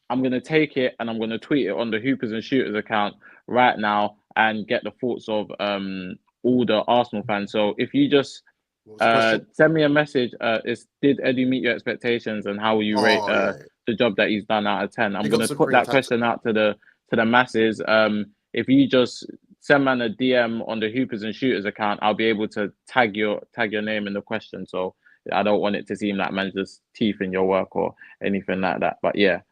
I'm going to take it and I'm going to tweet it on the Hoopers and Shooters account right now and get the thoughts of all the Arsenal fans. So if you just send me a message, did Eddie meet your expectations and how will you rate the job that he's done out of 10? I'm going to put that question out to the masses. If you just send man a DM on the Hoopers and Shooters account, I'll be able to tag your name in the question. So I don't want it to seem like man just teeth in your work or anything like that. But yeah.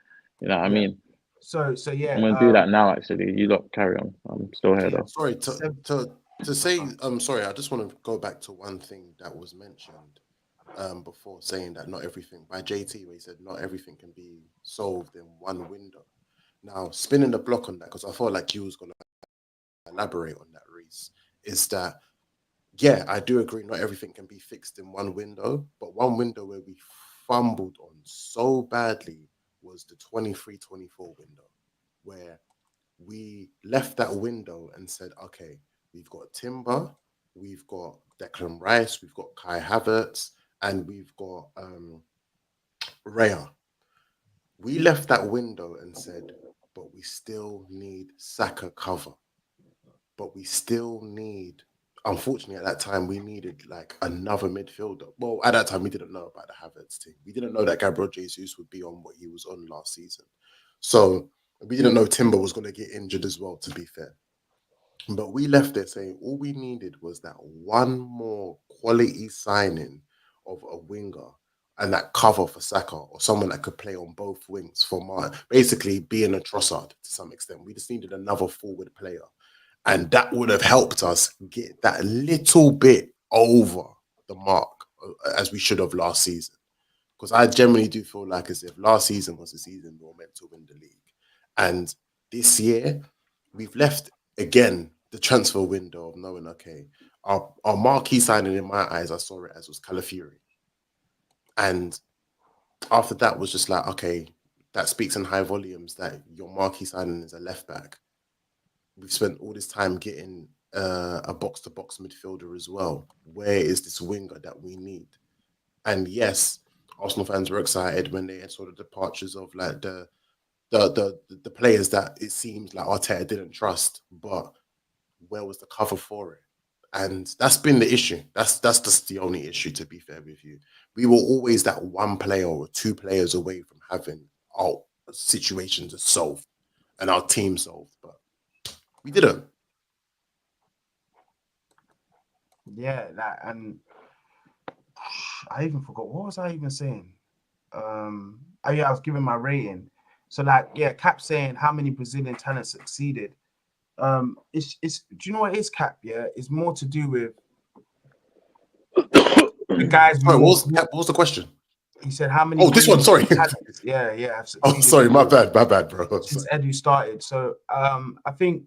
You know what I mean? So yeah. I'm gonna do that now. Actually, you lot carry on. I'm still here though. Sorry to say. Sorry. I just want to go back to one thing that was mentioned before, saying that not everything by JT, where he said not everything can be solved in one window. Now, spinning the block on that, because I felt like you was gonna elaborate on that, Reese, is that yeah, I do agree. Not everything can be fixed in one window, but one window where we fumbled on so badly was the 23-24 window, where we left that window and said, okay, we've got Timber, we've got Declan Rice, we've got Kai Havertz, and we've got Raya. We left that window and said, but we still need Saka cover. But we still need, unfortunately, at that time, we needed like another midfielder. Well, at that time, we didn't know about the Havertz team. We didn't know that Gabriel Jesus would be on what he was on last season. So we didn't know Timber was going to get injured as well, to be fair. But we left there saying all we needed was that one more quality signing of a winger and that cover for Saka or someone that could play on both wings for basically being a Trossard to some extent. We just needed another forward player. And that would have helped us get that little bit over the mark as we should have last season. Because I generally do feel like as if last season was the season we were meant to win the league. And this year, we've left, again, the transfer window of knowing, okay, our marquee signing in my eyes, I saw it as was Calafiori. And after that was just like, okay, that speaks in high volumes that your marquee signing is a left back. We've spent all this time getting a box-to-box midfielder as well. Where is this winger that we need? And yes, Arsenal fans were excited when they had sort of departures of like the players that it seems like Arteta didn't trust, but where was the cover for it? And that's been the issue. That's just the only issue, to be fair with you. We were always that one player or two players away from having our situations solved and our team solved, but we didn't. Yeah, that, and I even forgot, what was I even saying? Oh yeah, I was giving my rating. So like, yeah, Cap saying how many Brazilian talents succeeded. It's do you know what it is, Cap? Yeah, it's more to do with the guys. Sorry, what was the question? He said how many. Oh, this one. Sorry. Yeah. Oh, sorry, my bad, bro. Since Edu started, so I think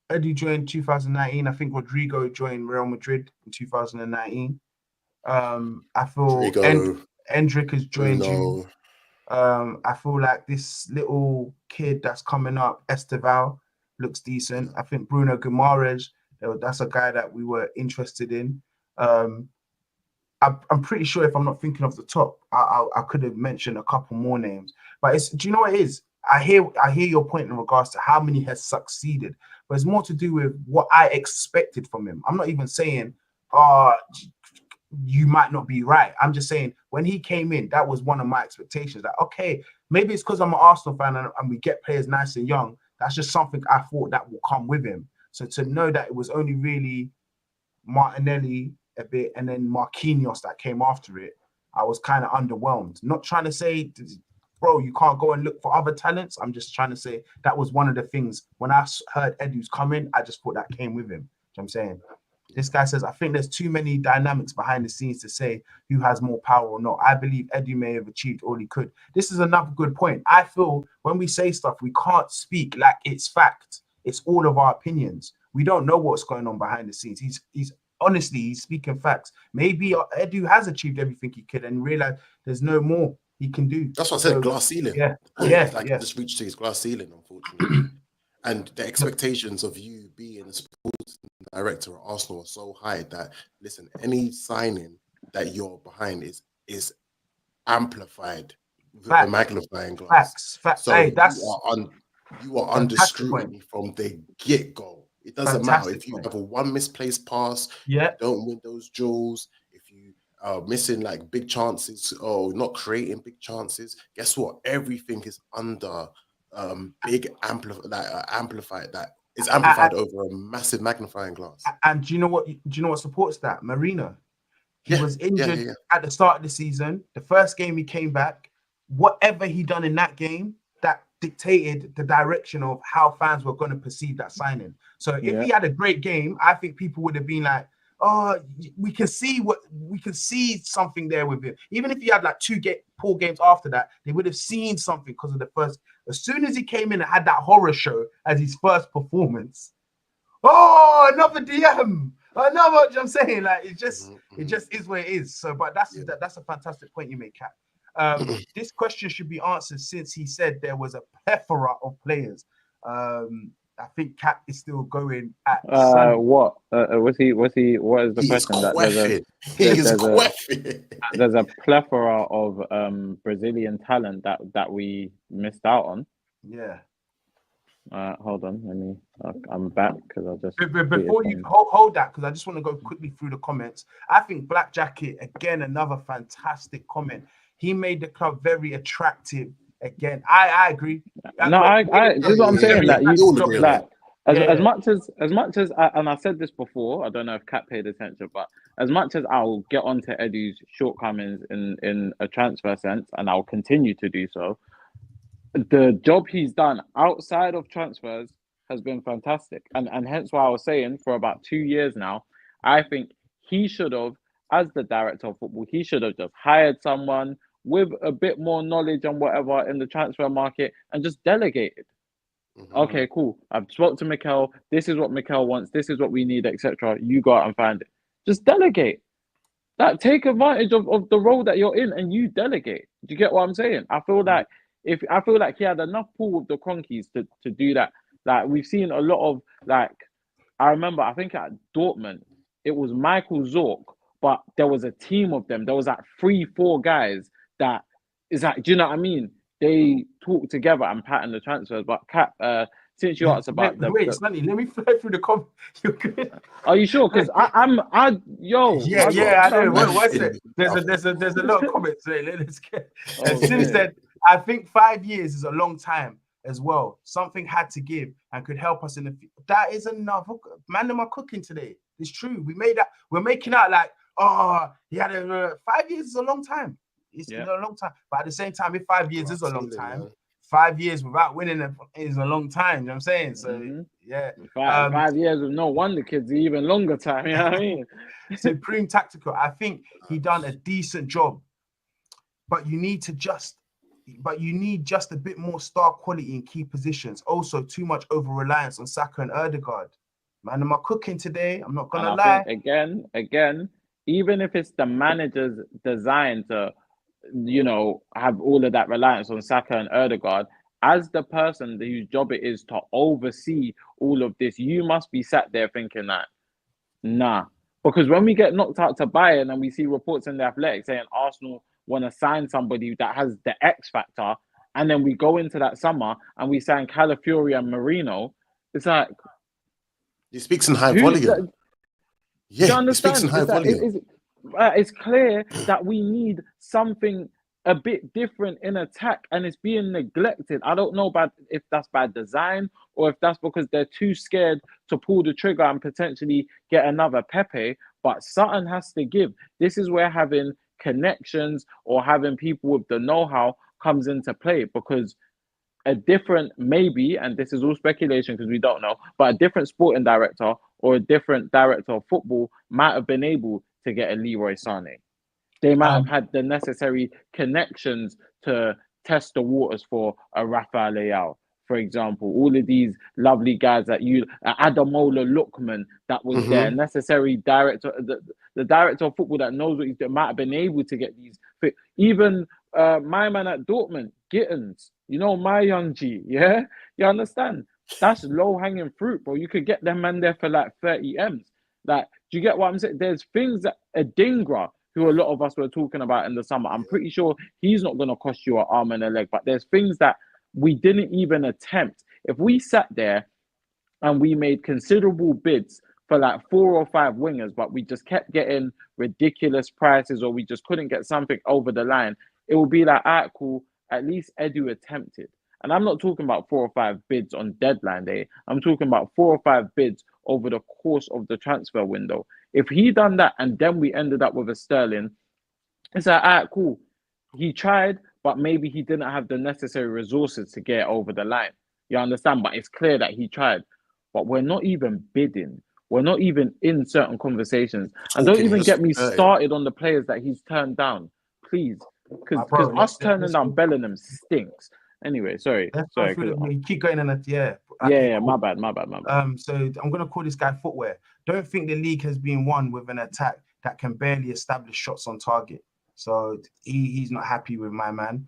Edu joined 2019. I think Rodrigo joined Real Madrid in 2019. I feel Endrick has joined you. I feel like this little kid that's coming up, Esteval, looks decent. I think Bruno Guimaraes, that's a guy that we were interested in. I'm pretty sure if I'm not thinking off the top, I could have mentioned a couple more names. But do you know what it is? I hear your point in regards to how many has succeeded, but it's more to do with what I expected from him. I'm not even saying, you might not be right. I'm just saying when he came in, that was one of my expectations. That okay, maybe it's because I'm an Arsenal fan and we get players nice and young. That's just something I thought that will come with him. So to know that it was only really Martinelli a bit and then Marquinhos that came after it, I was kind of underwhelmed. Not trying to say, bro, you can't go and look for other talents. I'm just trying to say that was one of the things when I heard Edu's coming, I just thought that came with him. You know what I'm saying? This guy says, I think there's too many dynamics behind the scenes to say who has more power or not. I believe Edu may have achieved all he could. This is another good point. I feel when we say stuff, we can't speak like it's fact. It's all of our opinions. We don't know what's going on behind the scenes. He's honestly, he's speaking facts. Maybe Edu has achieved everything he could and realized there's no more he can do. That's what I said, glass ceiling. Yeah. Just reached to his glass ceiling, unfortunately. And the expectations of you being a sports director at Arsenal are so high that, listen, any signing that you're behind is amplified with a magnifying glass. Facts. So hey, you are under scrutiny from the get-go. It doesn't matter if you have a one misplaced pass, you don't win those duels, if you are missing like big chances or not creating big chances. Guess what? Everything is under amplified that is amplified over a massive magnifying glass. And do you know what supports that? Marino. He was injured at the start of the season. The first game he came back, whatever he done in that game, that dictated the direction of how fans were going to perceive that signing. So if he had a great game, I think people would have been like, oh, we can see something there with him. Even if he had like poor games after that, they would have seen something because of the first. As soon as he came in and had that horror show as his first performance, another DM, another. You know what I'm saying, like it just is what it is. So, but that's a fantastic point you make, Cap. This question should be answered since he said there was a plethora of players. I think Cap is still going at what was he what is the question? There's a plethora of Brazilian talent that we missed out on. Hold on, I'm back because I just before you hold that, because I just want to go quickly through the comments. I think Black Jacket, again, another fantastic comment. He made the club very attractive. Again, I agree. This is what I'm saying. That As much as and I said this before, I don't know if Kat paid attention, but as much as I'll get onto Eddie's shortcomings in a transfer sense, and I'll continue to do so, the job he's done outside of transfers has been fantastic. And hence why I was saying for about 2 years now, I think he should have, as the director of football, he should have just hired someone with a bit more knowledge and whatever in the transfer market and just delegated. Okay, cool. I've spoke to Mikel. This is what Mikel wants. This is what we need, etc. You go out and find it. Just delegate. Take advantage of the role that you're in and you delegate. Do you get what I'm saying? I feel like he had enough pull with the Cronkies to do that. Like we've seen a lot of I remember I think at Dortmund it was Michael Zorc, but there was a team of them. There was 3-4 guys that is do you know what I mean? They talk together and pattern the transfers. But Kat, since you asked about Sonny, let me fly through the comments. You're good. Are you sure? Because I know. What's it? There's a lot of comments. Let's get. Sim said, I think 5 years is a long time as well. Something had to give and could help us in the future. That is enough. Man, am I cooking today? It's true. We're making out like, he had 5 years is a long time. It's a long time. But at the same time, if 5 years is a long time, 5 years without winning is a long time. You know what I'm saying? So, yeah. 5 years with no wonder kids, even longer time. You know what I mean? Supreme Tactical, I think he done a decent job. But you need just a bit more star quality in key positions. Also, too much over-reliance on Saka and Ødegaard. Man, am I cooking today? I'm not going to lie. Again, even if it's the manager's design to have all of that reliance on Saka and Ødegaard, as the person whose job it is to oversee all of this, you must be sat there thinking that, nah. Because when we get knocked out to Bayern and we see reports in the Athletic saying Arsenal want to sign somebody that has the X factor, and then we go into that summer and we sign Calafiori and Marino, it's like... He speaks in high volume. He speaks in high volume. It's clear that we need something a bit different in attack, and it's being neglected. I don't know about if that's by design or if that's because they're too scared to pull the trigger and potentially get another Pepe, but something has to give. This is where having connections or having people with the know-how comes into play, because a different, maybe, and this is all speculation because we don't know, but a different sporting director or a different director of football might have been able to get a Leroy Sané. They might have had the necessary connections to test the waters for a Rafael Leao, for example. All of these lovely guys that Adamola Lookman, that was their necessary director, the director of football that knows what he's doing, might have been able to get these. Even my man at Dortmund, Gittins, my young G, yeah? You understand? That's low-hanging fruit, bro. You could get them man there for like 30 M's. Like, do you get what I'm saying? There's things that Adingra, who a lot of us were talking about in the summer, I'm pretty sure he's not going to cost you an arm and a leg, but there's things that we didn't even attempt. If we sat there and we made considerable bids for like 4 or 5 wingers, but we just kept getting ridiculous prices, or we just couldn't get something over the line, it would be like, all right, cool, at least Edu attempted. And I'm not talking about 4 or 5 bids on deadline day. I'm talking about 4 or 5 bids over the course of the transfer window. If he done that and then we ended up with a Sterling, it's like, all right, cool. He tried, but maybe he didn't have the necessary resources to get over the line. You understand? But it's clear that he tried. But we're not even bidding. We're not even in certain conversations. And don't even get me started on the players that he's turned down. Please. Because us turning down Bellingham stinks. Anyway, sorry. Keep going on that. Yeah, cool. My bad. So I'm going to call this guy Footwear. Don't think the league has been won with an attack that can barely establish shots on target. So he's not happy with my man.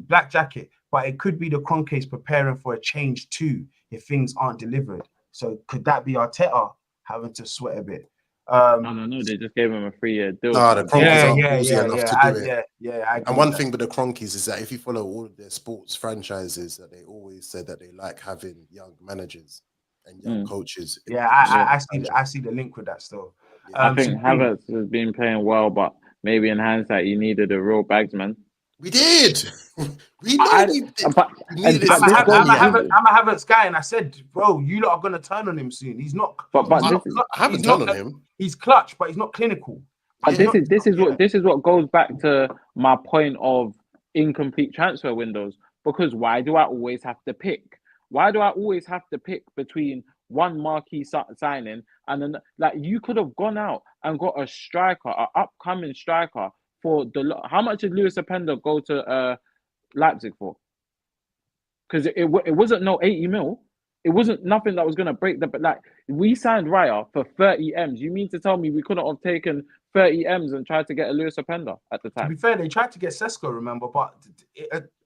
Black Jacket, but it could be the Kroenkes preparing for a change too if things aren't delivered. So could that be Arteta having to sweat a bit? I don't know. They just gave him a 3-year deal. No, the Kroenkes are ballsy enough to do it. Yeah. And one thing with the Kroenkes is that if you follow all of their sports franchises, that they always said that they like having young managers and young coaches. Yeah, I see the link with that still. Yeah. I think Havertz has been playing well, but maybe in hindsight, you needed a real bagsman. We did. We know we did. But I'm a Havertz guy, and I said, bro, you lot are gonna turn on him soon. He's not. But I haven't turned on him. He's clutch, but he's not clinical. But this is what goes back to my point of incomplete transfer windows. Because why do I always have to pick? Why do I always have to pick between one marquee signing and then, like, you could have gone out and got a striker, an upcoming striker for how much did Lewis Openda go to Leipzig for? Because it wasn't no 80 mil. It wasn't nothing that was gonna break the. But like, we signed Raya for 30 M's. You mean to tell me we couldn't have taken 30 M's and tried to get a Lewis Openda at the time? To be fair, they tried to get Sesko, remember, but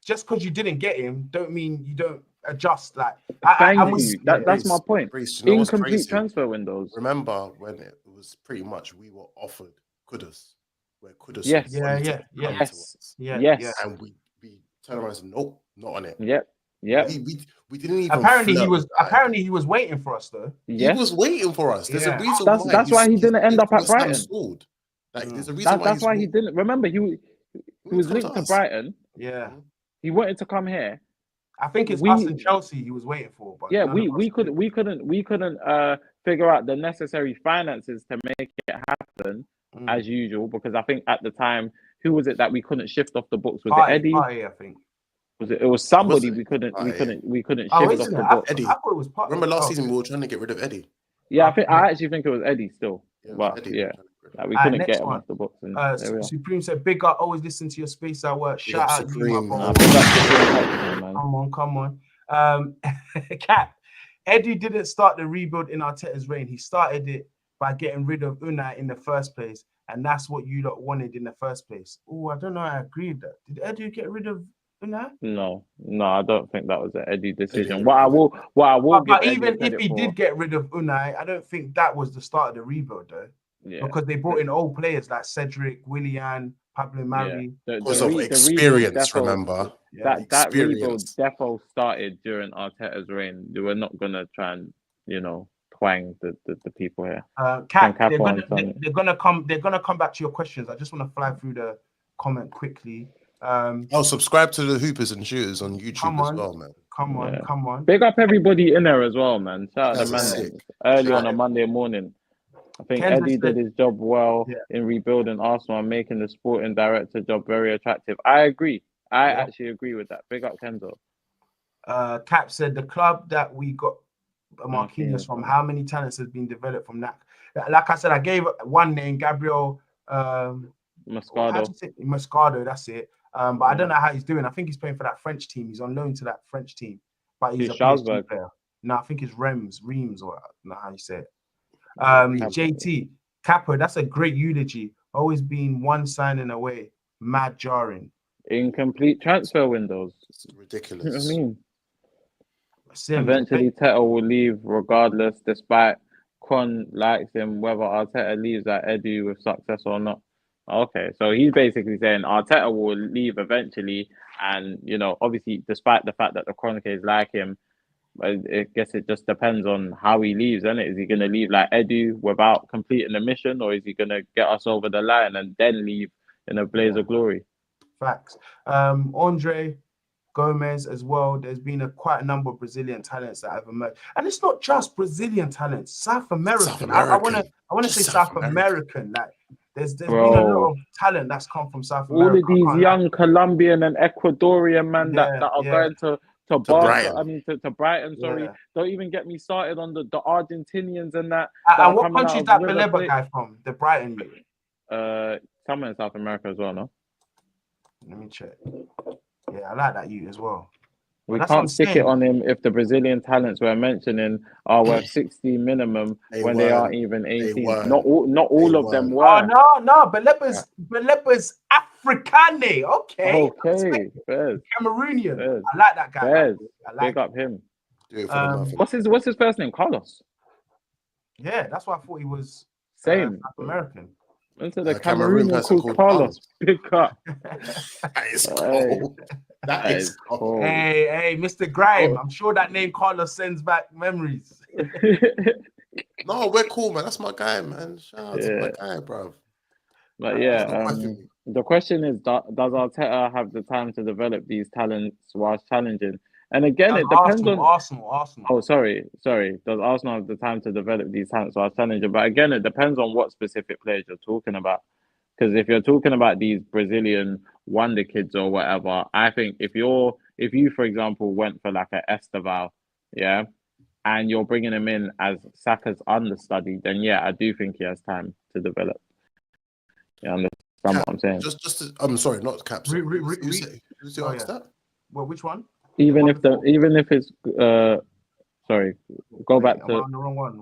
just because you didn't get him, don't mean you don't adjust. Like, that's my point. Incomplete transfer windows. Remember when it was pretty much we were offered Kudus, where Kudus. Yes, yes, and we turned around and said, nope, not on it. Yep. We didn't even. Apparently he was waiting for us though. Yes. He was waiting for us. There's a reason. That's why he didn't end up at Brighton. Like, there's a reason that's why he didn't. Remember, he was linked to Brighton. Yeah, he wanted to come here. I think it's us and Chelsea he was waiting for. But yeah, we couldn't figure out the necessary finances to make it happen as usual, because I think at the time, who was it that we couldn't shift off the books? Was it Eddie? I think. It was somebody we couldn't shift off the books. Eddie. I thought it was Remember last season we were trying to get rid of Eddie. Yeah, I actually think it was Eddie still. But Eddie, like, we couldn't get him off the books. And Supreme said, "Big up, always listen to your space at work. Shout out to you, my bro. Come on. Cap, Eddie didn't start the rebuild in Arteta's reign. He started it by getting rid of Unai in the first place, and that's what you lot wanted in the first place." Oh, I don't know. I agree with that. Did Eddie get rid of Unai? No, I don't think that was an Eddie decision. What I will. But even if he did get rid of Unai, I don't think that was the start of the rebuild, though. Yeah. Because they brought in old players like Cedric, Willian, Pablo Mari. Because of experience, remember? That rebuild defo started during Arteta's reign. They were not going to try and, twang the people here. Kat, they're gonna come back to your questions. I just want to fly through the comment quickly. Subscribe to the Hoopers and Shooters on YouTube as well, man. Come on. Big up everybody in there as well, man. Shout out to man early on a Monday morning. I think Eddie did his job well in rebuilding Arsenal and making the sporting director job very attractive. I agree. I actually agree with that. Big up Kenzo. Cap said the club that we got Marquinhos from, how many talents has been developed from that? Like I said, I gave one name, Gabriel Moscardo, that's it. But I don't know how he's doing. I think he's playing for that French team. He's on loan to that French team. But he's a PSG player. No, I think it's Reims, or I don't know how you say it. JT Capo, that's a great eulogy. Always been one signing away. Mad jarring. Incomplete transfer windows. It's ridiculous. You know what I mean? Eventually, Teta will leave regardless, despite Con likes him, whether Arteta leaves at Edu with success or not. Okay, so he's basically saying Arteta will leave eventually, and obviously, despite the fact that the Chronicles like him, I guess it just depends on how he leaves, isn't it? Is he going to leave like Edu without completing the mission, or is he going to get us over the line and then leave in a blaze of glory? Facts. Andre Gomez as well. There's been quite a number of Brazilian talents that have emerged, and it's not just Brazilian talents. South American. I want to say South American. Like there's been a lot of talent that's come from South America. All of these young Colombian and Ecuadorian men that are going to Brighton. I mean, to Brighton. Sorry, don't even get me started on the Argentinians and that. And what country is that Beleba guy from? The Brighton league. Somewhere in South America as well, no? Let me check. Yeah, I like that youth as well. We can't stick it on him if the Brazilian talents we're mentioning are worth 60 minimum when they aren't even 18. Not all of them were. Oh, no. Beleba's Africane. Okay. Cameroonian. Fairs. I like that guy. Fairs. Big up him. What's his first name? Carlos. Yeah, that's why I thought he was same South American. Into the Cameroonian called Carlos. Big up. That is cool. That is cool. Hey, Mr. Grime. I'm sure that name Carlos sends back memories. No, we're cool, man. That's my guy, man. Shout out to my guy, bro. But The question is, does Arteta have the time to develop these talents whilst challenging? And again, it depends on Arsenal. Oh, sorry. Does Arsenal have the time to develop these talents whilst challenging? But again, it depends on what specific players you're talking about. Because if you're talking about these Brazilian wonder kids or whatever, I think if you, for example, went for like a Esteval, yeah, and you're bringing him in as Saka's understudy, then yeah, I do think he has time to develop. You understand what I'm saying? I'm sorry, not Cap. Sorry. Who's asked that? Well, which one? Even if it's sorry, go back to on the wrong one.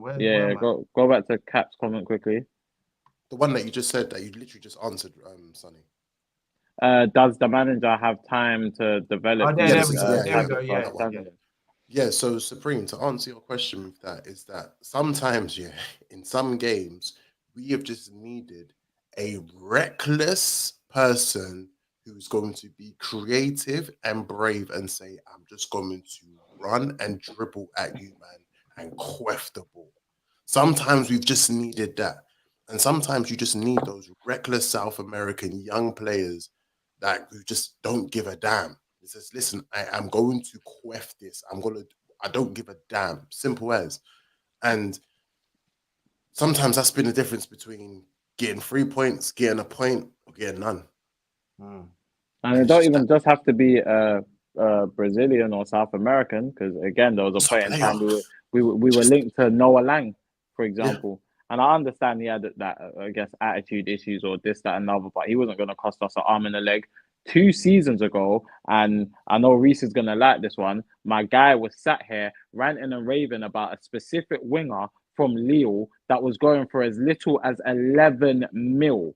Go back to Cap's comment quickly. The one that you just said that you literally just answered, Sonny. Does the manager have time to develop? There we go. Yeah. So Supreme, to answer your question with that is that sometimes, in some games, we have just needed a reckless person who's going to be creative and brave and say, I'm just going to run and dribble at you, man, and quaff the ball. Sometimes we've just needed that. And sometimes you just need those reckless South American young players that who just don't give a damn. It says, listen, I am going to quaff this. I don't give a damn. Simple as. And sometimes that's been the difference between getting 3 points, getting a point, or getting none. And it don't even just have to be Brazilian or South American, because again, there was a point in time we were linked to Noah Lang, for example. Yeah. And I understand he had that I guess attitude issues or this, that, and another, but he wasn't going to cost us an arm and a leg. 2 seasons ago, and I know Reese is going to like this one, my guy was sat here ranting and raving about a specific winger from Lille that was going for as little as 11 mil.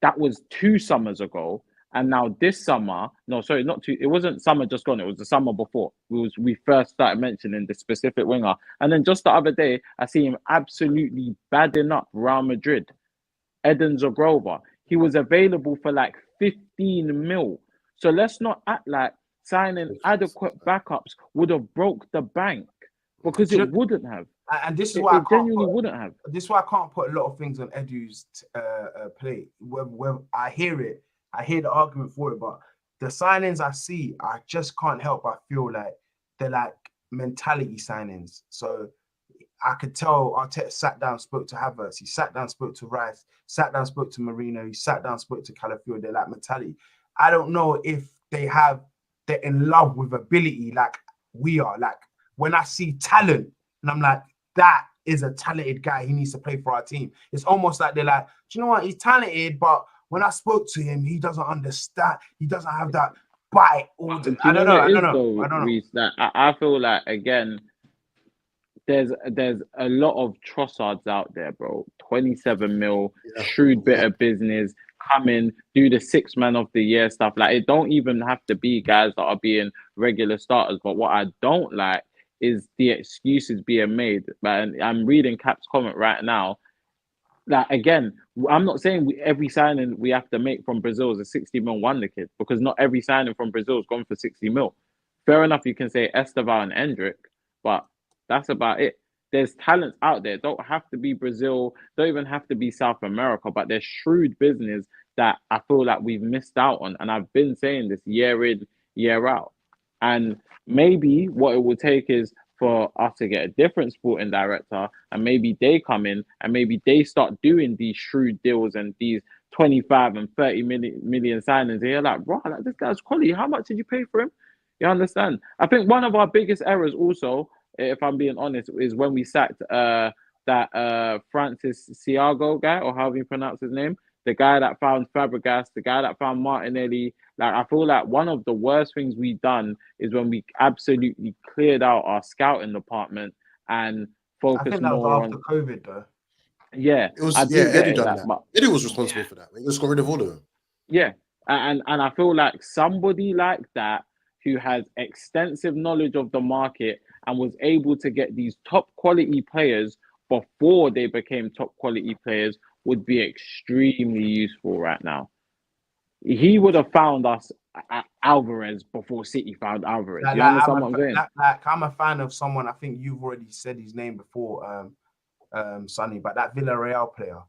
That was 2 summers ago. And now this summer, no, sorry, not 2. It wasn't summer just gone. It was the summer before. We first started mentioning this specific winger. And then just the other day, I see him absolutely badding up Real Madrid. Eden Zagrova. He was available for like 15 mil. So let's not act like signing adequate backups would have broke the bank, because it wouldn't have. And this is why I genuinely wouldn't have. This is why I can't put a lot of things on Edu's plate. When I hear it, I hear the argument for it, but the signings I see, I just can't help but feel like they're like mentality signings. So I could tell Arteta sat down, spoke to Havertz, he sat down, spoke to Rice, sat down, spoke to Marino, he sat down, spoke to Calafiori. They're like mentality. I don't know if they're in love with ability like we are. Like when I see talent, and I'm like, that is a talented guy. He needs to play for our team. It's almost like they're like, do you know what? He's talented, but when I spoke to him, he doesn't understand. He doesn't have that bite. I don't know. Reece, that I feel like, again, there's a lot of Trossards out there, bro. 27 mil, shrewd bit of business, come in, do the 6 man of the year stuff. Like, it don't even have to be guys that are being regular starters. But what I don't like is the excuses being made. But I'm reading Cap's comment right now. Like, again, I'm not saying every signing we have to make from Brazil is a 60 mil wonder kid, because not every signing from Brazil is gone for 60 mil. Fair enough, you can say Esteval and Endrick, but that's about it. There's talents out there. Don't have to be Brazil, don't even have to be South America, but there's shrewd business that I feel like we've missed out on. And I've been saying this year in, year out. And maybe what it will take is for us to get a different sporting director, and maybe they come in and maybe they start doing these shrewd deals and these 25 and 30 million signings. And you're like, bro, like, this guy's quality. How much did you pay for him? You understand? I think one of our biggest errors also, if I'm being honest, is when we sacked that Francis Thiago guy, or however you pronounce his name, the guy that found Fabregas, the guy that found Martinelli. Like, I feel like one of the worst things we've done is when we absolutely cleared out our scouting department and focused more on... I think that was after COVID, though. Yeah, it was. Eddie done that. But Eddie was responsible for that. He just got rid of all of them. Yeah, and I feel like somebody like that who has extensive knowledge of the market and was able to get these top quality players before they became top quality players would be extremely useful right now. He would have found us at Alvarez before City found Alvarez. You understand what I'm saying? I'm a fan of someone, I think you've already said his name before, Sonny, but that Villarreal player.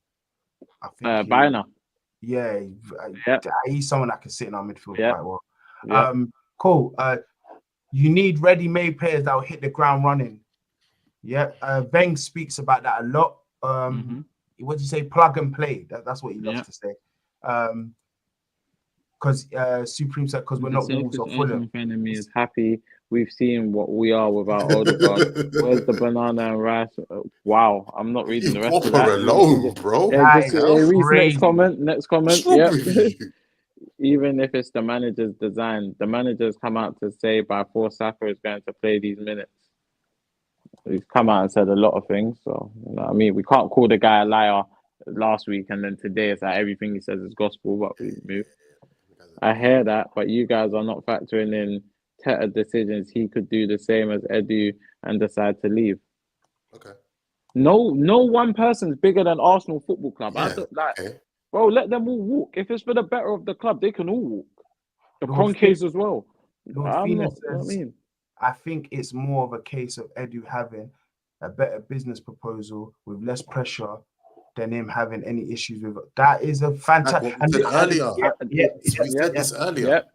I think Baena. Yeah, he's someone that can sit in our midfield quite well. Yeah. Cool. You need ready-made players that will hit the ground running. Yeah. Wenger speaks about that a lot. What do you say? Plug and play. That's what he loves to say. Because Supreme said, because we're not Wolves or Fulham. Fan of me is happy. We've seen what we are without Odegaard. Where's the banana and rice? Wow, I'm not reading the rest of that. Alone, bro. Next comment. Yep. Even if it's the manager's design, the manager's come out to say by force Saka is going to play these minutes. He's come out and said a lot of things. So, you know what I mean? We can't call the guy a liar last week and then today it's like everything he says is gospel, but we move. I hear that, but you guys are not factoring in Teta decisions. He could do the same as Edu and decide to leave. Okay. No one person's bigger than Arsenal Football Club. Bro, let them all walk. If it's for the better of the club, they can all walk. The Cronkies as well. I think it's more of a case of Edu having a better business proposal with less pressure than him having any issues with it. That is a fantastic. We said this earlier.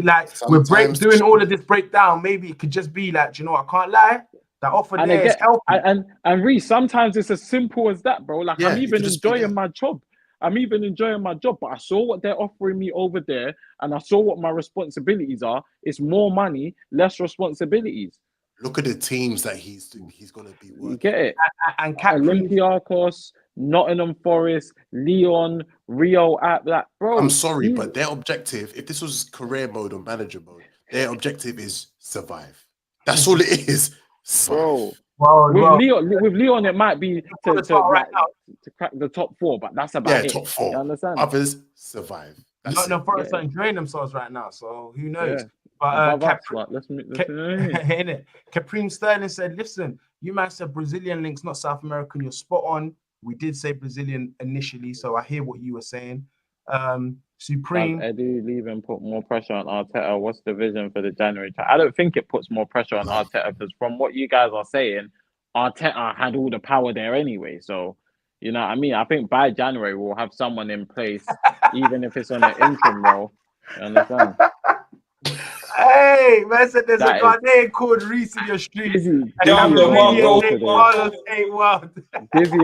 Like we're doing all of this breakdown. Maybe it could just be like, do you know what? I can't lie. That offer there is helping. And Reece, sometimes it's as simple as that, bro. Like I'm even enjoying my job. But I saw what they're offering me over there, and I saw what my responsibilities are. It's more money, less responsibilities. Look at the teams that he's going to be working. You get it? And Olympiacos, Nottingham Forest, Lyon, Rio. Bro. I'm sorry, but their objective, if this was career mode or manager mode, their objective is survive. That's all it is. Bro. With Lyon, it might be to crack the top 4, but that's about it. Top 4. You understand? Others survive. Nottingham Forest are enjoying themselves right now, so who knows? Yeah. But Capreem Sterling said, listen, you might say Brazilian links, not South American. You're spot on. We did say Brazilian initially, so I hear what you were saying. Supreme. Does Edu leave and put more pressure on Arteta? What's the vision for the January? I don't think it puts more pressure on Arteta because from what you guys are saying, Arteta had all the power there anyway. So, you know what I mean? I think by January, we'll have someone in place, even if it's on an interim role. You understand? Hey, man said there's a Ghanaian called Reece in your street. Dizzy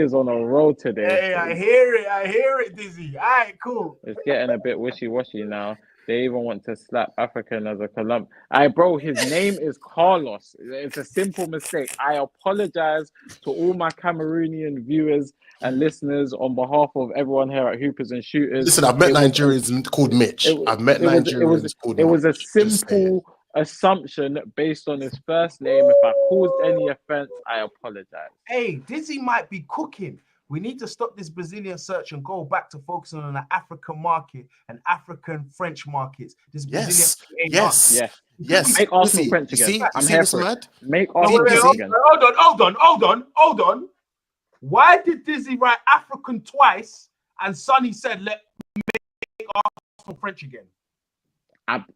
is on a roll today. Hey, I hear it, Dizzy. All right, cool. It's getting a bit wishy-washy now. They even want to slap African as a Colombian. Bro, his name is Carlos. It's a simple mistake. I apologize to all my Cameroonian viewers and listeners on behalf of everyone here at Hoopers and Shooters. Listen, I've met Nigerians called Mitch. I've met Nigerians called Mitch. It was a simple assumption based on his first name. If I caused any offense, I apologize. Hey, Dizzy might be cooking. We need to stop this Brazilian search and go back to focusing on the African market and African French markets. This Brazilian yes. Make Arsenal French again. I'm here for it. Make Arsenal French again. Hold on. Why did Dizzy write African twice and Sonny said, let make Arsenal French again?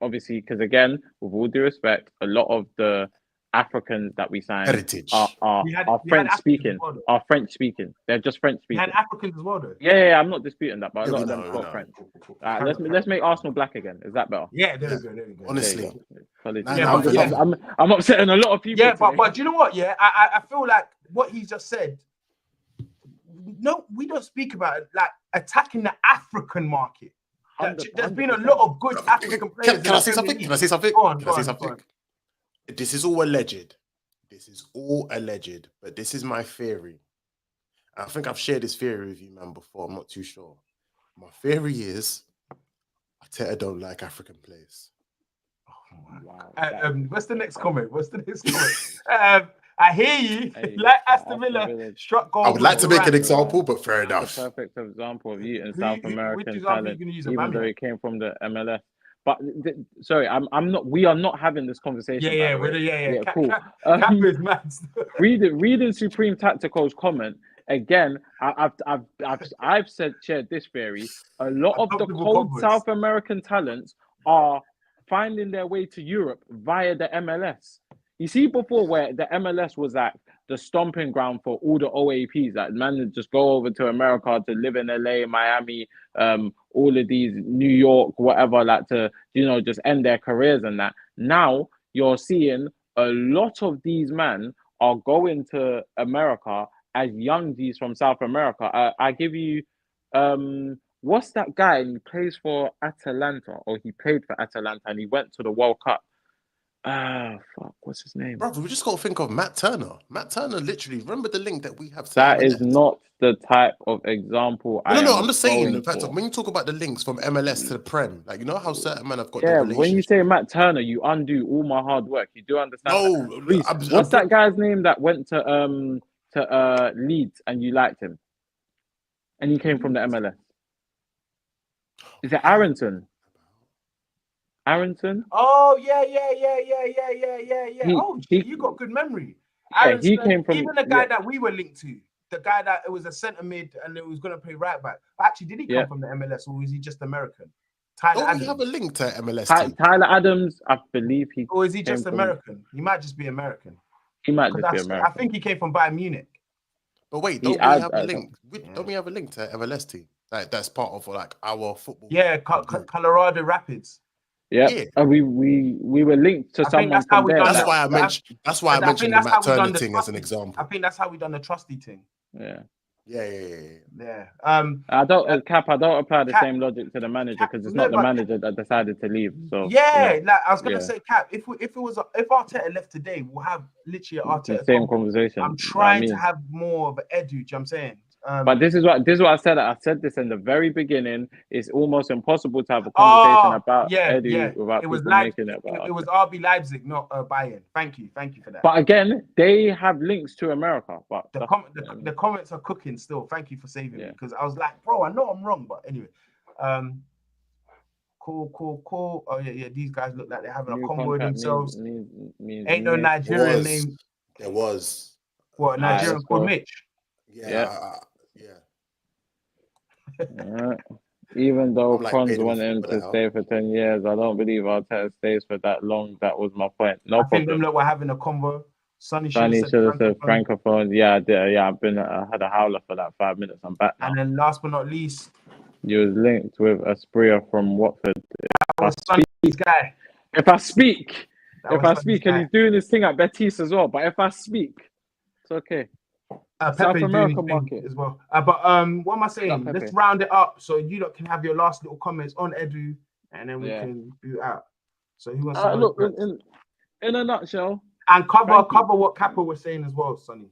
Obviously, because again, with all due respect, a lot of the Africans that we signed are French speaking. Are French speaking. They're just French speaking. And Africans as well, though. Yeah, I'm not disputing that, but a lot of them spoke French. Let's make Arsenal black again. Is that better? Yeah, there we go. Honestly, I'm upsetting a lot of people. Yeah, but do you know what? Yeah, I feel like what he just said. No, we don't speak about it like attacking the African market. There's been a lot of good African players. Can I say something? Can I say something? This is all alleged. But this is my theory. I think I've shared this theory with you, man, before. I'm not too sure. My theory is Arteta don't like African players. Wow. What's the next comment? I hear you. Like Aston Villa struck gold. I would like to make an example, but fair enough. A perfect example of you in South American talent, even though it came from the MLS. But sorry, I'm not. We are not having this conversation. Yeah. Cool. Reading Supreme Tactical's comment again. I've shared this theory. A lot of the cold South American talents are finding their way to Europe via the MLS. You see, before where the MLS was like the stomping ground for all the OAPs. Like, man would just go over to America to live in LA, Miami, all of these, New York, whatever, like to, just end their careers and that. Now you're seeing a lot of these men are going to America as young G's from South America. I give you, what's that guy? He plays for Atalanta, or he played for Atalanta, and he went to the World Cup. Fuck, what's his name? Bro, we just got to think of Matt Turner. Matt Turner, literally, remember the link that we have to That MLS? is not the type of example No, I'm just saying, the fact of when you talk about the links from MLS to the Prem, like, how certain men have got their relationship. When you say Matt Turner, you undo all my hard work. You do understand? No, Reece, what's that guy's name that went to Leeds and you liked him? And he came from the MLS. Is it Aronson? Aronson? Oh yeah. You got good memory. Aronson, he came from even the guy that we were linked to, the guy that it was a centre mid and it was going to play right back. Actually, did he come from the MLS or was he just American? Tyler Adams. We have a link to MLS team? Tyler Adams, I believe he. Or is he just American? He might just be American. He might just be American. I think he came from Bayern Munich. But wait, don't we have a link? Don't we have a link to MLS team? Like, that's part of like our football. Yeah, Colorado Rapids. Yeah. We were linked to someone from there. That's why I mentioned the Matt Turner thing as an example. I think that's how we done the trusty thing. Yeah. I don't apply the same logic to the manager because it's not the manager that decided to leave. So like I was gonna say, Cap, if Arteta left today, we'll have literally Arteta the same conversation. I'm trying to have more of an edu. You know what I'm saying? But this is what I said. I said this in the very beginning. It's almost impossible to have a conversation about Edu without people making it about it was RB Leipzig, not Bayern. Thank you for that. But again, they have links to America. But the comments are cooking still. Thank you for saving me because I was like, bro, I know I'm wrong, but anyway. Cool. Oh yeah. These guys look like they're having a combo with themselves. Ain't no Nigerian name. There was what Nigerian called Mitch. Yeah. Even though Franz wanted him to stay for 10 years, I don't believe Arteta stays for that long. That was my point. I think them look, we're having a convo. Sonny should have said francophone. Yeah, I did. Yeah, I had a howler for that 5 minutes. I'm back now. And then last but not least, you was linked with a Spreer from Watford. If I speak, and he's doing this thing at Betis as well. But if I speak, it's okay. South American market as well. But what am I saying? Let's round it up so you lot can have your last little comments on Edu, and then we can boot out. So who wants to look in a nutshell? And cover what Kappa was saying as well, Sonny.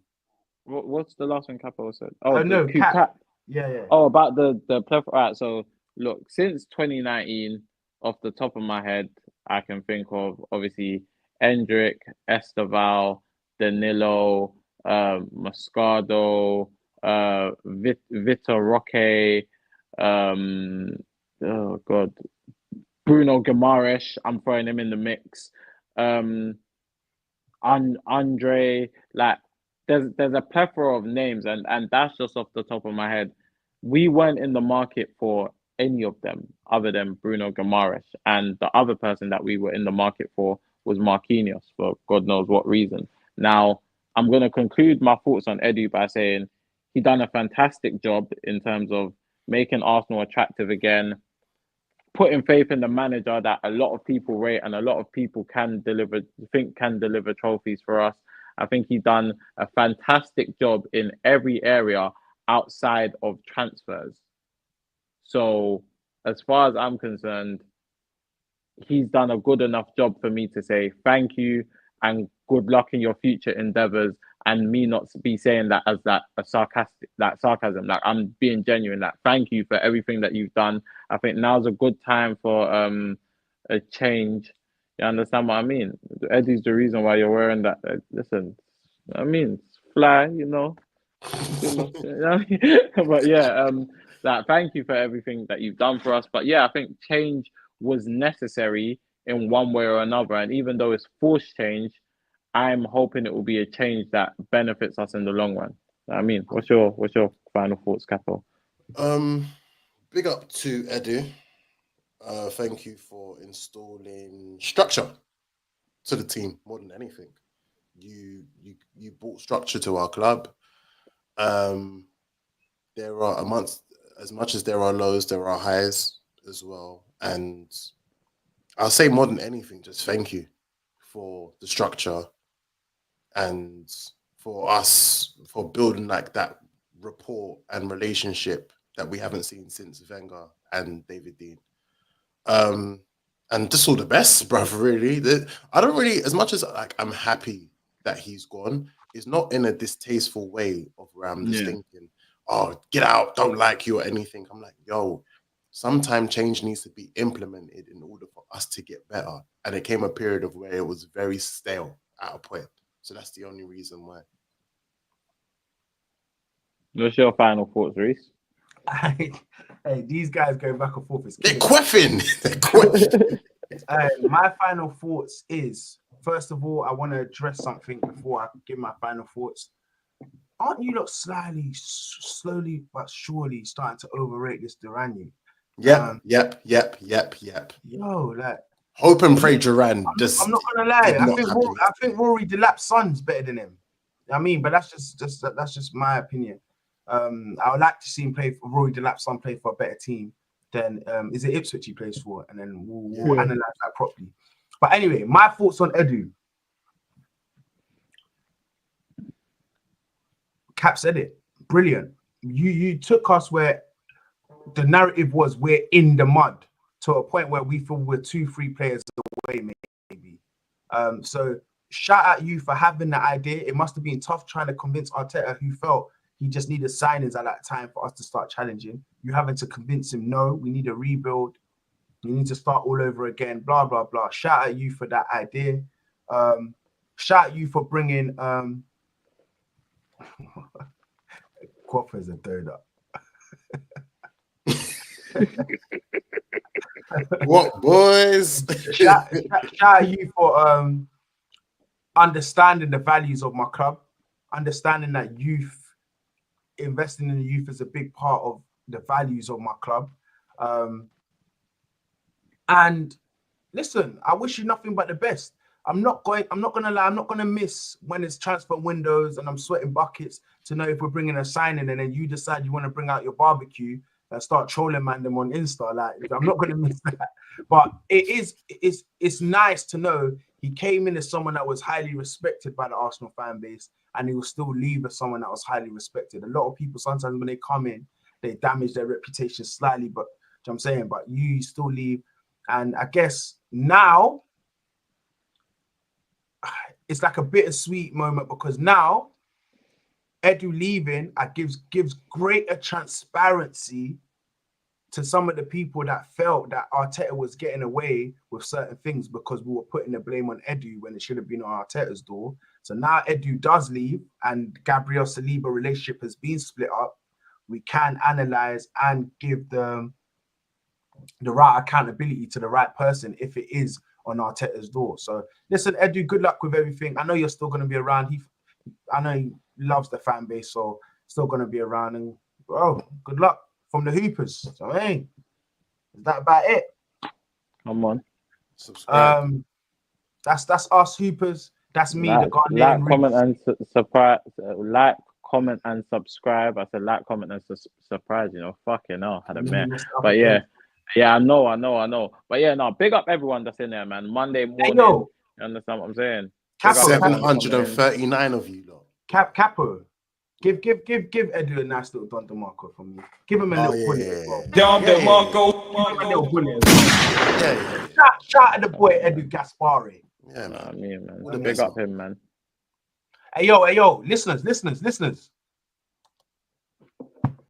What's the last one Kappa said? Oh no, Cap. Yeah. Oh, about the plethora. Right, so look, since 2019, off the top of my head, I can think of obviously Endrick, Esteval, Danilo, Moscardo, Vitor Roque, oh god, Bruno Guimaraes. I'm throwing him in the mix. Andre, like there's a plethora of names, and that's just off the top of my head. We weren't in the market for any of them other than Bruno Guimaraes, and the other person that we were in the market for was Marquinhos for God knows what reason. Now, I'm going to conclude my thoughts on Edu by saying he done a fantastic job in terms of making Arsenal attractive again, putting faith in the manager that a lot of people rate and a lot of people can deliver trophies for us. I think he done a fantastic job in every area outside of transfers. So as far as I'm concerned, he's done a good enough job for me to say thank you and good luck in your future endeavors, and me not be saying that as sarcasm. Like, I'm being genuine. Like, thank you for everything that you've done. I think now's a good time for a change. You understand what I mean? Eddie's the reason why you're wearing that. Listen, I mean, fly, you know. But yeah, like, thank you for everything that you've done for us. But yeah, I think change was necessary in one way or another. And even though it's forced change, I'm hoping it will be a change that benefits us in the long run. I mean, what's your final thoughts, Capo? Big up to Edu. Thank you for installing structure to the team more than anything. you brought structure to our club. There are as much as there are lows, there are highs as well. And I'll say more than anything, just thank you for the structure and for us for building like that rapport and relationship that we haven't seen since Wenger and David Dean. And just all the best, bruv, really. I don't really, as much as like I'm happy that he's gone, it's not in a distasteful way of where I'm just thinking, oh, get out, don't like you or anything. I'm like, yo, sometimes change needs to be implemented in order for us to get better. And it came a period of where it was very stale at a point. So that's the only reason why. What's your final thoughts, Reese? Hey, these guys going back and forth. They're quiffing. They're quiffing. My final thoughts is, first of all, I want to address something before I give my final thoughts. Aren't you lot slowly but surely starting to overrate this Duran? Yep. Yo, like, hope and pray Duran. I'm not gonna lie. I think Rory Delap's son's better than him. I mean, but that's just my opinion. I would like to see him play for Rory Delap's son, play for a better team than is it Ipswich he plays for, and then we'll analyze that properly. But anyway, my thoughts on Edu. Cap said it. Brilliant. You took us where the narrative was we're in the mud to a point where we feel we're 2-3 players away, maybe. So shout out you for having that idea. It must have been tough trying to convince Arteta, who felt he just needed signings at that time for us to start challenging. You having to convince him, no, we need a rebuild. We need to start all over again, blah, blah, blah. Shout out you for that idea. Shout out you for bringing Quaffers a donut. What, boys? Shout out you for understanding the values of my club, understanding that youth, investing in the youth is a big part of the values of my club. And listen, I wish you nothing but the best. I'm not gonna lie, I'm not gonna miss when it's transfer windows and I'm sweating buckets to know if we're bringing a signing and then you decide you want to bring out your barbecue and start trolling them on Insta. Like, I'm not gonna miss that. But it's nice to know he came in as someone that was highly respected by the Arsenal fan base, and he will still leave as someone that was highly respected. A lot of people sometimes when they come in, they damage their reputation slightly, but you know what I'm saying, but you still leave. And I guess now it's like a bittersweet moment because now Edu leaving gives greater transparency to some of the people that felt that Arteta was getting away with certain things because we were putting the blame on Edu when it should have been on Arteta's door. So now Edu does leave and Gabriel Saliba relationship has been split up. We can analyze and give the right accountability to the right person if it is on Arteta's door. So listen, Edu, good luck with everything. I know you're still going to be around. I know he loves the fan base, so still going to be around. And bro, good luck from the Hoopers. So hey, is that about it? Come on. Subscribe. That's us Hoopers. That's me, the Ghanaian. Like, comment, and subscribe. Like, comment, and subscribe. I said like, comment, and subscribe. You know, fucking hell, had a mess. But yeah. Yeah, I know. But yeah, no, big up everyone that's in there, man. Monday morning. Hey, you understand what I'm saying? 739 of you, lot. Capo, give Edu a nice little Don DeMarco from me. Give him a little bullet as well. Don DeMarco. Give him a little bullet as well. Shout at the boy Edu Gaspari. Yeah, man. Me, man. Big up him, man. Hey, yo, listeners.